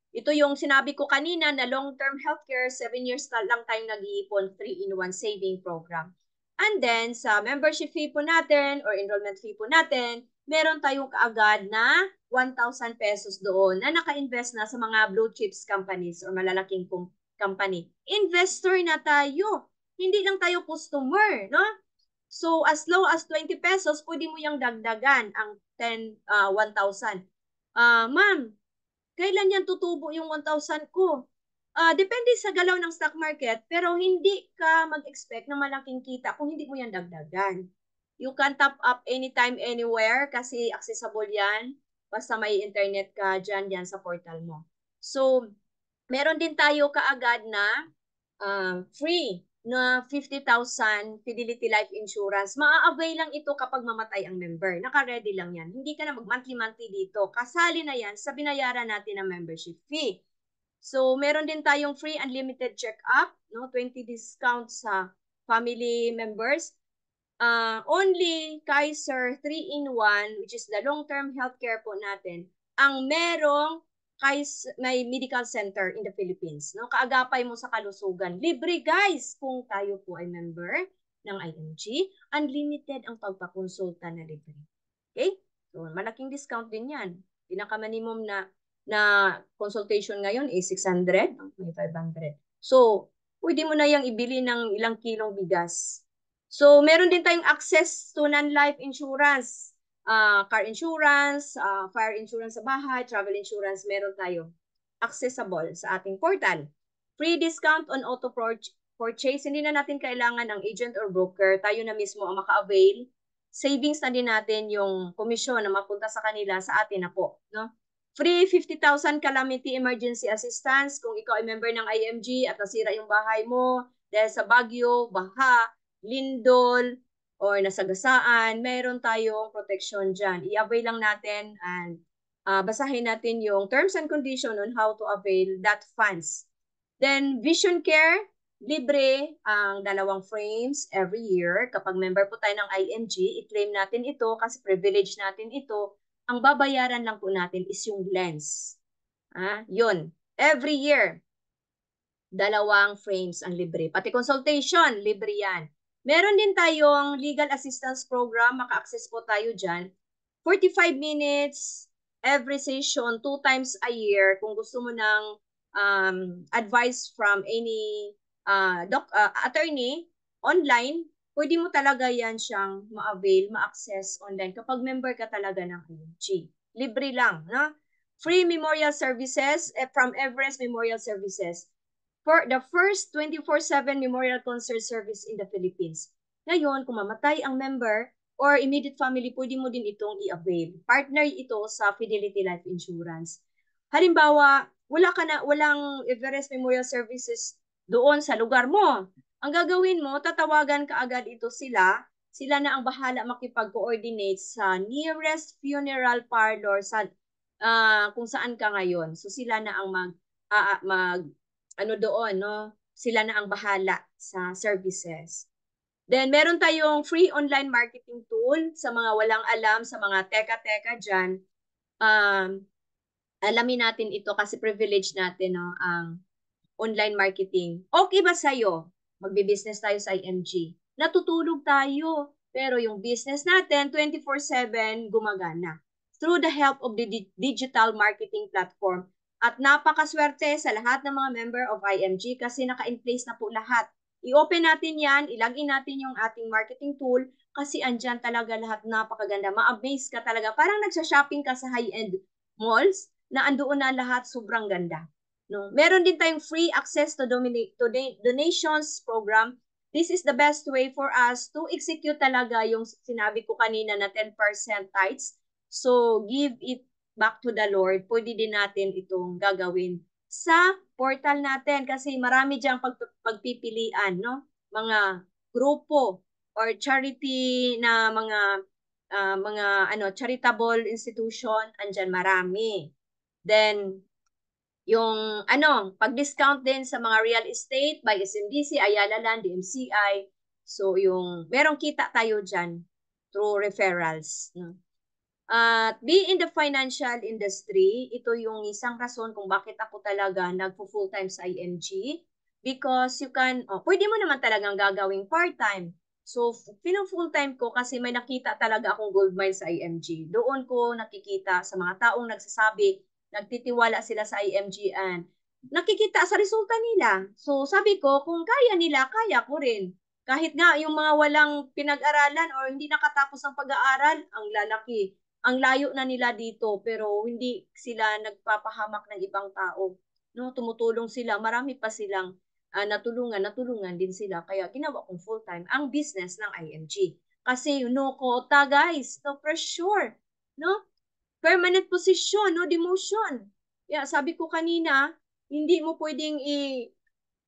A: Ito yung sinabi ko kanina na long-term healthcare, 7 years lang tayong nag-iipon, 3-in-1 saving program. And then, sa membership fee po natin or enrollment fee po natin, meron tayong kaagad na 1,000 pesos doon na naka-invest na sa mga blue chips companies or malalaking company. Investor na tayo. Hindi lang tayo customer, no? So, as low as 20 pesos, pwede mo yung dagdagan ang 1,000. Ma'am, kailan yan tutubo yung 1,000 ko? Depende sa galaw ng stock market, pero hindi ka mag-expect na malaking kita kung hindi mo yan dagdagan. You can top up anytime, anywhere kasi accessible yan. Basta may internet ka dyan sa portal mo. So, meron din tayo kaagad na free na 50,000 Fidelity Life Insurance. Maa-avail lang ito kapag mamatay ang member. Naka-ready lang yan. Hindi ka na mag-monthly-monthly dito. Kasali na yan sa binayaran natin ng membership fee. So, meron din tayong free unlimited check-up, no? 20 discount sa family members. Only Kaiser 3-in-1, which is the long-term healthcare po natin, ang merong may medical center in the Philippines. No? Kaagapay mo sa kalusugan. Libre guys kung tayo po ay member ng IMG. Unlimited ang pagpakonsulta na libre. Okay? So, malaking discount din yan. Pinaka-minimum na consultation ngayon is 600, may 500. So, pwede mo na yung ibili ng ilang kilong bigas. So, meron din tayong access to non-life insurance, car insurance, fire insurance sa bahay, travel insurance, meron tayo. Accessible sa ating portal. Free discount on auto purchase. Hindi na natin kailangan ng agent or broker. Tayo na mismo ang maka-avail. Savings na din natin yung komisyon na mapunta sa kanila sa atin na po. No? Free 50,000 calamity emergency assistance kung ikaw ay member ng IMG at nasira yung bahay mo dahil sa bagyo, baha, lindol, or nasagasaan, meron tayong protection dyan. I-avail lang natin and basahin natin yung terms and condition on how to avail that funds. Then, vision care, libre ang 2 frames every year. Kapag member po tayo ng IMG, i-claim natin ito kasi privilege natin ito. Ang babayaran lang po natin is yung lens. Yun. Every year, 2 frames ang libre. Pati consultation, libre yan. Meron din tayong legal assistance program. Maka-access po tayo dyan. 45 minutes every session, 2 times a year. Kung gusto mo ng advice from any attorney online, pwede mo talaga yan siyang ma-avail, ma-access online kapag member ka talaga ng IMG. Libre lang. No? Free memorial services from Everest Memorial Services for the first 24/7 memorial concert service in the Philippines. Ngayon, kung mamatay ang member or immediate family, pwede mo din itong i-avail. Partner ito sa Fidelity Life Insurance. Halimbawa, walang Everest Memorial Services doon sa lugar mo. Ang gagawin mo, tatawagan ka agad ito sila. Sila na ang bahala makipag-coordinate sa nearest funeral parlor sa kung saan ka ngayon. So sila na ang doon, no? Sila na ang bahala sa services. Then, meron tayong free online marketing tool sa mga walang alam, sa mga teka-teka dyan. Alamin natin ito kasi privilege natin, no, ang online marketing. Okay ba sa'yo? Magbi-business tayo sa IMG. Natutulog tayo, pero yung business natin 24/7 gumagana through the help of the digital marketing platform. At napakaswerte sa lahat ng mga member of IMG kasi naka-in place na po lahat. I-open natin yan, ilagin natin yung ating marketing tool kasi andyan talaga lahat napakaganda. Ma-amaze ka talaga. Parang nagsha-shopping ka sa high-end malls na andoon na lahat sobrang ganda. No? Meron din tayong free access to donations program. This is the best way for us to execute talaga yung sinabi ko kanina na 10% tithes. So, give it back to the Lord. Pwede din natin itong gagawin sa portal natin kasi marami diyang pagpipilian, no? Mga grupo or charity na mga charitable institution, andyan marami. Then yung pag-discount din sa mga real estate by SMDC, Ayala Land, DMCI. So yung merong kita tayo dyan through referrals. No? At be in the financial industry, ito yung isang rason kung bakit ako talaga nagpo-full-time sa IMG. Because you can, pwede mo naman talagang gagawing part-time. So, full-time ko kasi may nakita talaga akong gold mine sa IMG. Doon ko nakikita sa mga taong nagsasabi, nagtitiwala sila sa IMG and nakikita sa resulta nila. So, sabi ko, kung kaya nila, kaya ko rin. Kahit nga yung mga walang pinag-aralan or hindi nakatapos ng pag-aaral, ang lalaki. Ang layo na nila dito pero hindi sila nagpapahamak ng ibang tao. No, tumutulong sila, marami pa silang natulungan din sila. Kaya ginawa kong full-time ang business ng IMG. Kasi no quota guys, no pressure, no? Permanent position, no demotion. Yeah, sabi ko kanina, hindi mo pwedeng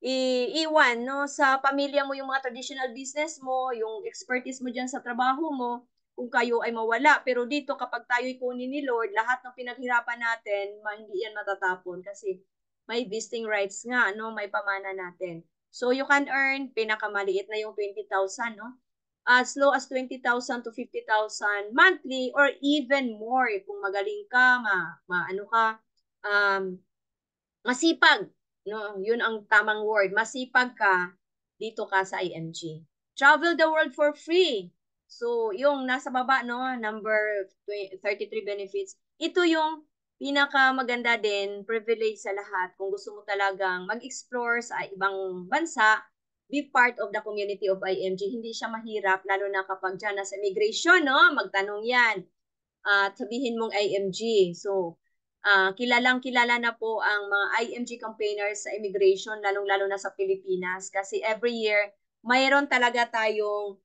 A: iiwan no sa pamilya mo yung mga traditional business mo, yung expertise mo diyan sa trabaho mo kung kayo ay mawala. Pero dito kapag tayo'y kunin ni Lord, lahat ng pinaghirapan natin, hindi yan matatapon kasi may vesting rights nga, no? May pamana natin. So you can earn pinakamaliit na yung 20,000, no? As low as 20,000 to 50,000 monthly or even more kung magaling ka, maano ka, masipag, no? Yun ang tamang word. Masipag ka, dito ka sa IMG. Travel the world for free. So, yung nasa baba, no, number 33 benefits, ito yung pinakamaganda din, privilege sa lahat. Kung gusto mo talagang mag-explore sa ibang bansa, be part of the community of IMG. Hindi siya mahirap, lalo na kapag dyan nasa immigration, no, magtanong yan. At sabihin mong IMG. So, kilalang-kilala na po ang mga IMG campaigners sa immigration, lalong-lalo na sa Pilipinas. Kasi every year, mayroon talaga tayong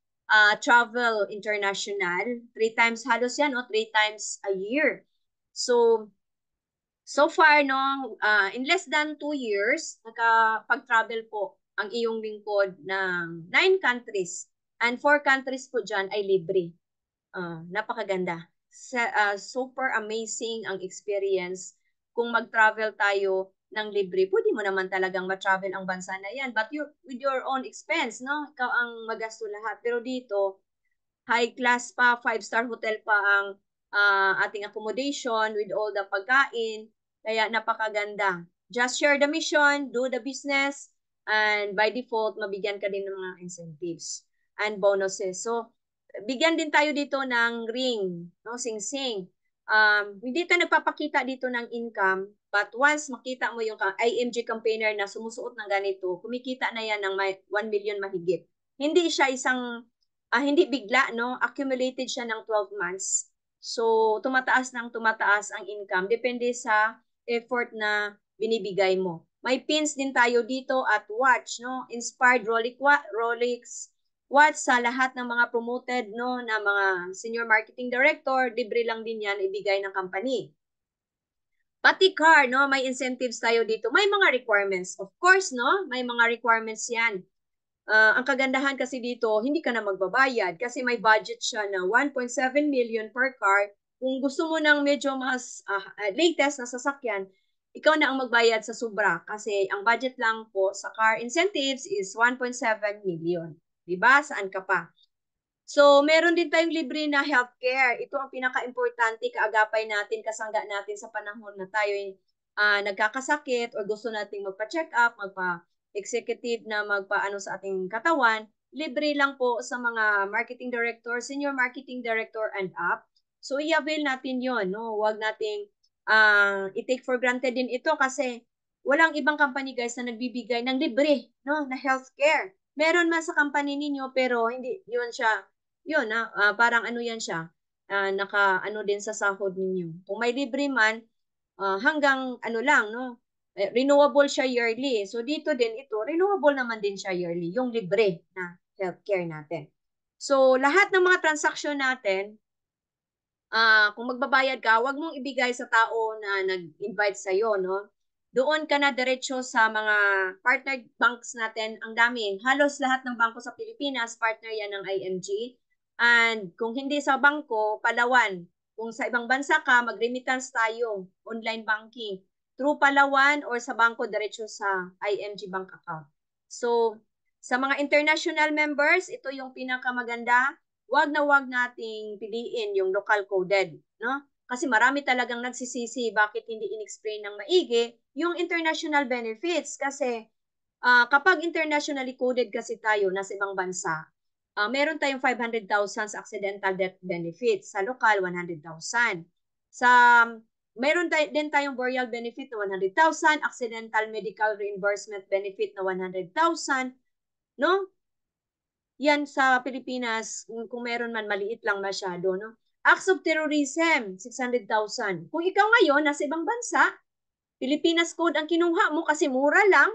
A: travel international. 3 times halos yan, no? 3 times a year. So far, no, in less than 2 years, nakapag-travel po ang iyong lingkod ng 9 countries. And 4 countries po dyan ay libre. Napakaganda. Super amazing ang experience. Kung mag-travel tayo ng libre, pwede mo naman talagang ma-travel ang bansa na yan. But with your own expense, no? Ikaw ang magasto lahat. Pero dito, high class pa, 5-star hotel pa ang ating accommodation with all the pagkain. Kaya napakaganda. Just share the mission, do the business, and by default, mabigyan ka din ng mga incentives and bonuses. So, bigyan din tayo dito ng ring, no, sing-sing. Hindi tayo nagpapakita dito ng income, but once makita mo yung IMG campaigner na sumusuot ng ganito, kumikita na yan ng 1 million mahigit. Hindi siya hindi bigla, no? Accumulated siya ng 12 months. So, tumataas ang income. Depende sa effort na binibigay mo. May pins din tayo dito at watch, no? Inspired Rolex watch sa lahat ng mga promoted, no, na mga senior marketing director, libre lang din yan ibigay ng company. Pati car, no, may incentives tayo dito. May mga requirements. Of course, no, may mga requirements yan. Ang kagandahan kasi dito, hindi ka na magbabayad kasi may budget siya na 1.7 million per car. Kung gusto mo ng medyo mas latest na sasakyan, ikaw na ang magbayad sa sobra kasi ang budget lang po sa car incentives is 1.7 million. Diba? Saan ka pa? So, meron din tayong libre na healthcare. Ito ang pinaka-importante, kaagapay natin, kasangga natin sa panahon na tayo nagkakasakit or gusto nating magpa-check up, magpa-executive na magpaano sa ating katawan. Libre lang po sa mga marketing director, senior marketing director and up. So, i-avail natin yon, no? Huwag nating i-take for granted din ito kasi walang ibang company guys na nagbibigay ng libre, no, na healthcare. Meron man sa company ninyo pero hindi yun siya, yun parang ano yan siya, naka-ano din sa sahod ninyo. Kung may libre man, hanggang ano lang, no, renewable siya yearly. So dito din ito, renewable naman din siya yearly, yung libre na healthcare natin. So lahat ng mga transaksyon natin, kung magbabayad ka, wag mong ibigay sa tao na nag-invite sa'yo, no? doon ka na diretso sa mga partner banks natin. Ang dami. Halos lahat ng bangko sa Pilipinas, partner yan ng IMG. And kung hindi sa bangko, Palawan. Kung sa ibang bansa ka, mag-remittance tayo. Online banking. Through Palawan or sa bangko, diretso sa IMG bank account. So, sa mga international members, ito yung pinakamaganda. Wag na wag nating piliin yung local coded, no? Kasi marami talagang nagsisisi bakit hindi in-explain ng maigi yung international benefits. Kasi kapag internationally coded kasi tayo nasa ibang bansa, meron tayong 500,000 sa accidental death benefits. Sa local, 100,000. Sa meron din tayong burial benefit na 100,000, accidental medical reimbursement benefit na 100,000, no? Yan sa Pilipinas, kung meron man, maliit lang masyado, no? Acts of terrorism, 600,000. Kung ikaw ngayon, nasa ibang bansa, Pilipinas code ang kinuha mo kasi mura lang,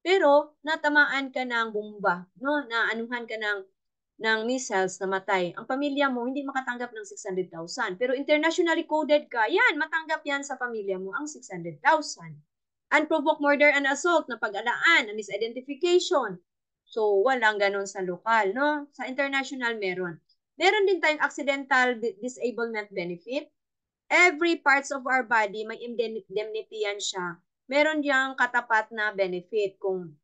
A: pero natamaan ka ng bomba, no? Naanuhan ka ng missiles, namatay. Ang pamilya mo, hindi makatanggap ng 600,000. Pero internationally coded ka, yan, matanggap yan sa pamilya mo ang 600,000. Unprovoked murder and assault na pag-alaan, na misidentification. So, walang ganun sa lokal, no? Sa international, meron. Meron din tayong accidental disablement benefit. Every parts of our body, may indemnity yan siya. Meron diyang katapat na benefit kung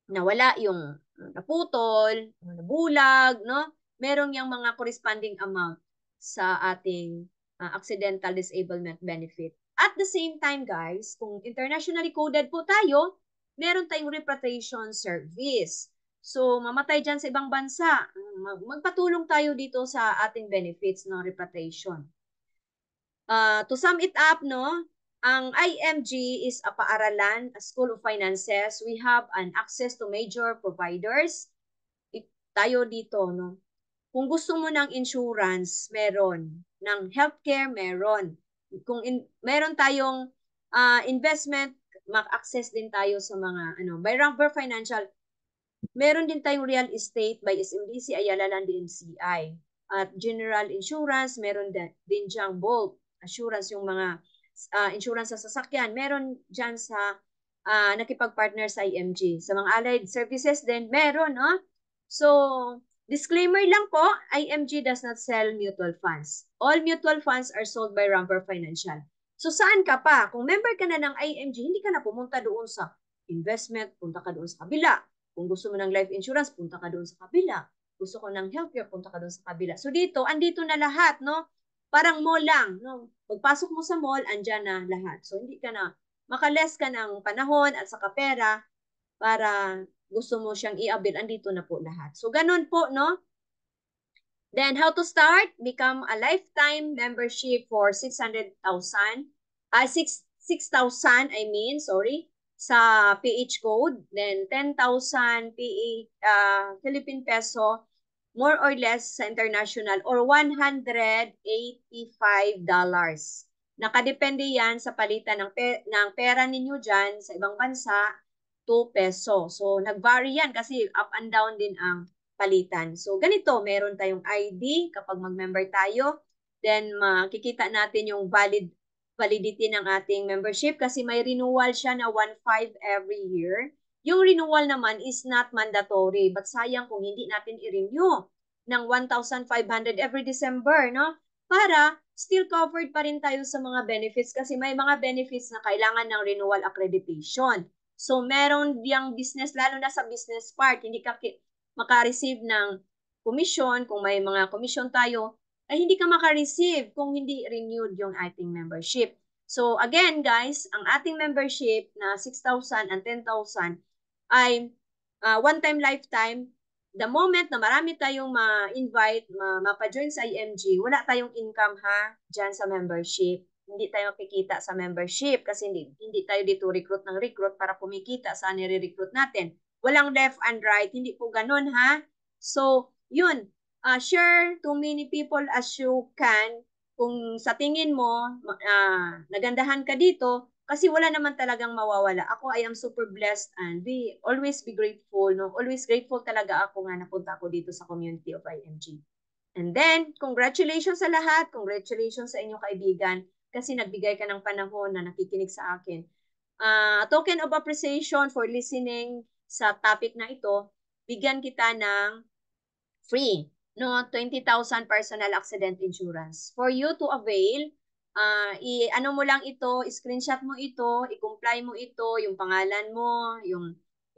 A: nawala yung naputol, nabulag, no? Meron yang mga corresponding amount sa ating accidental disablement benefit. At the same time, guys, kung internationally coded po tayo, meron tayong repatriation service. So, mamatay dyan sa ibang bansa, magpatulong tayo dito sa ating benefits ng repatriation. To sum it up, no, ang IMG is a paaralan, a school of finances. We have an access to major providers. Tayo dito, no. Kung gusto mo ng insurance, meron. Ng healthcare, meron. Kung meron tayong investment, mag-access din tayo sa mga by Ramper Financial. Meron din tayong real estate by SMBC Ayala Land DMCI. At general insurance, meron din diyang bulk assurance, yung mga insurance sa sasakyan. Meron dyan sa nakipag-partner sa IMG. Sa mga allied services din, meron, no? So, disclaimer lang po, IMG does not sell mutual funds. All mutual funds are sold by Ramper Financial. So, saan ka pa? Kung member ka na ng IMG, hindi ka na pumunta doon sa investment, punta ka doon sa kabila. Kung gusto mo ng life insurance, punta ka doon sa kabila. Gusto ko ng healthcare, punta ka doon sa kabila. So dito, andito na lahat, no? Parang mall lang, no? Pagpasok mo sa mall, andyan na lahat. So hindi ka na, makales ka ng panahon at saka pera para gusto mo siyang i-avail, andito na po lahat. So ganun po, no? Then how to start? Become a lifetime membership for 600,000. 6,000, sorry, sa PH code. Then 10,000 Philippine peso, more or less sa international, or $185. Nakadepende yan sa palitan ng pera ninyo dyan sa ibang bansa, 2 peso. So, nag-vary yan kasi up and down din ang palitan. So, ganito, meron tayong ID kapag mag-member tayo. Then, makikita natin yung validity ng ating membership kasi may renewal siya na 1.5 every year. Yung renewal naman is not mandatory, but sayang kung hindi natin i-renew ng 1,500 every December, no? Para still covered pa rin tayo sa mga benefits kasi may mga benefits na kailangan ng renewal accreditation. So, meron diyang business, lalo na sa business part, hindi ka maka-receive ng commission. Kung may mga commission tayo, ay hindi ka maka-receive kung hindi renewed yung ating membership. So, again, guys, ang ating membership na 6,000 and 10,000 ay one-time lifetime. The moment na marami tayong ma-invite, mapa-join sa IMG, wala tayong income ha, dyan sa membership. Hindi tayo makikita sa membership kasi hindi tayo dito recruit ng recruit para kumikita sa nire-recruit natin. Walang left and right, hindi po ganun ha. So, yun, share to many people as you can. Kung sa tingin mo, nagandahan ka dito, kasi wala naman talagang mawawala. Ako, I am super blessed and always be grateful. No? Always grateful talaga ako nga napunta ako dito sa community of IMG. And then, congratulations sa lahat. Congratulations sa inyong kaibigan kasi nagbigay ka ng panahon na nakikinig sa akin. token of appreciation for listening sa topic na ito, bigyan kita ng free, no, 20,000 personal accident insurance. For you to avail, ano mo lang ito, screenshot mo ito, i-comply mo ito, yung pangalan mo,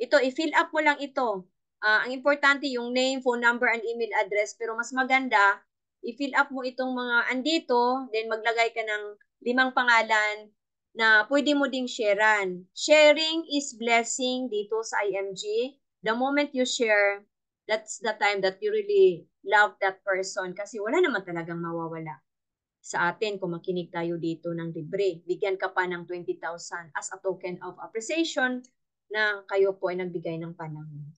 A: i-fill up mo lang ito. Ang importante yung name, phone number, and email address, pero mas maganda, i-fill up mo itong mga andito, then maglagay ka ng 5 pangalan na pwede mo ding sharean. Sharing is blessing dito sa IMG. The moment you share, that's the time that you really love that person kasi wala naman talagang mawawala sa atin kung makinig tayo dito ng libre. Bigyan ka pa ng 20,000 as a token of appreciation na kayo po ay nagbigay ng panahon.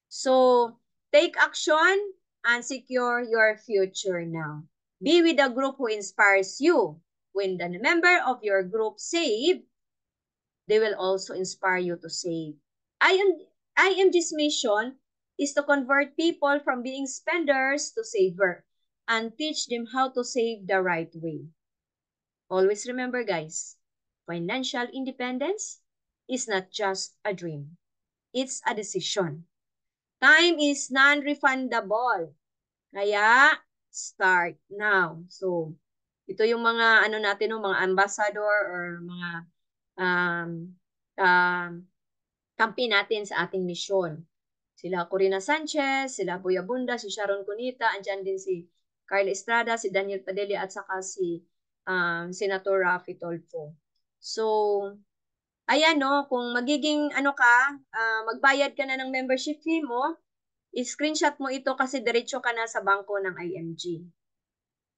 A: So, take action and secure your future now. Be with a group who inspires you. When the member of your group save, they will also inspire you to save. IMG's mission is to convert people from being spenders to saver and teach them how to save the right way. Always remember, guys, financial independence is not just a dream. It's a decision. Time is non-refundable. Kaya, start now. So, ito yung mga natin, mga ambassador or mga um, um, kampi natin sa ating misyon. Sila Corina Sanchez, sila Buya Bunda, si Sharon Cunita, andyan din si Carla Estrada, si Daniel Padilla, at saka si Senator Raffy Tolfo. So, ayan kung magiging magbayad ka na ng membership fee mo, i-screenshot mo ito kasi diretso ka na sa bangko ng IMG.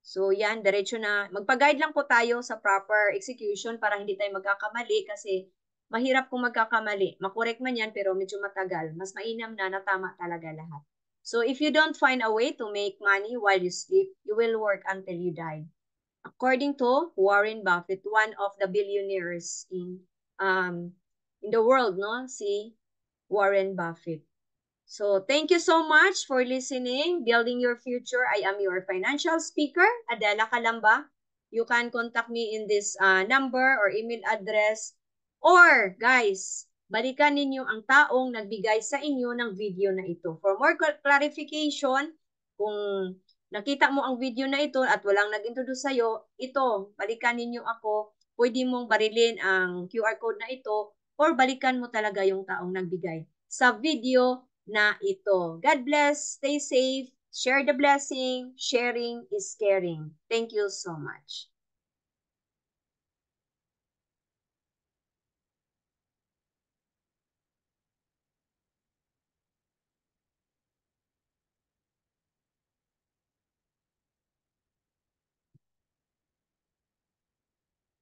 A: So yan, diretso na. Magpa-guide lang po tayo sa proper execution para hindi tayo magkakamali kasi mahirap kung magkakamali. Makorek man yan pero medyo matagal. Mas mainam na tama talaga lahat. So if you don't find a way to make money while you sleep, you will work until you die. According to Warren Buffett, one of the billionaires in the world, si Warren Buffett. So, thank you so much for listening. Building Your Future. I am your financial speaker, Adela Calamba. You can contact me in this number or email address. Or, guys, balikan ninyo ang taong nagbigay sa inyo ng video na ito. For more clarification, kung nakita mo ang video na ito at walang nag-introduce sa'yo, ito, balikan ninyo ako. Pwede mong barilin ang QR code na ito or balikan mo talaga yung taong nagbigay sa video na ito. God bless, stay safe, share the blessing, sharing is caring. Thank you so much.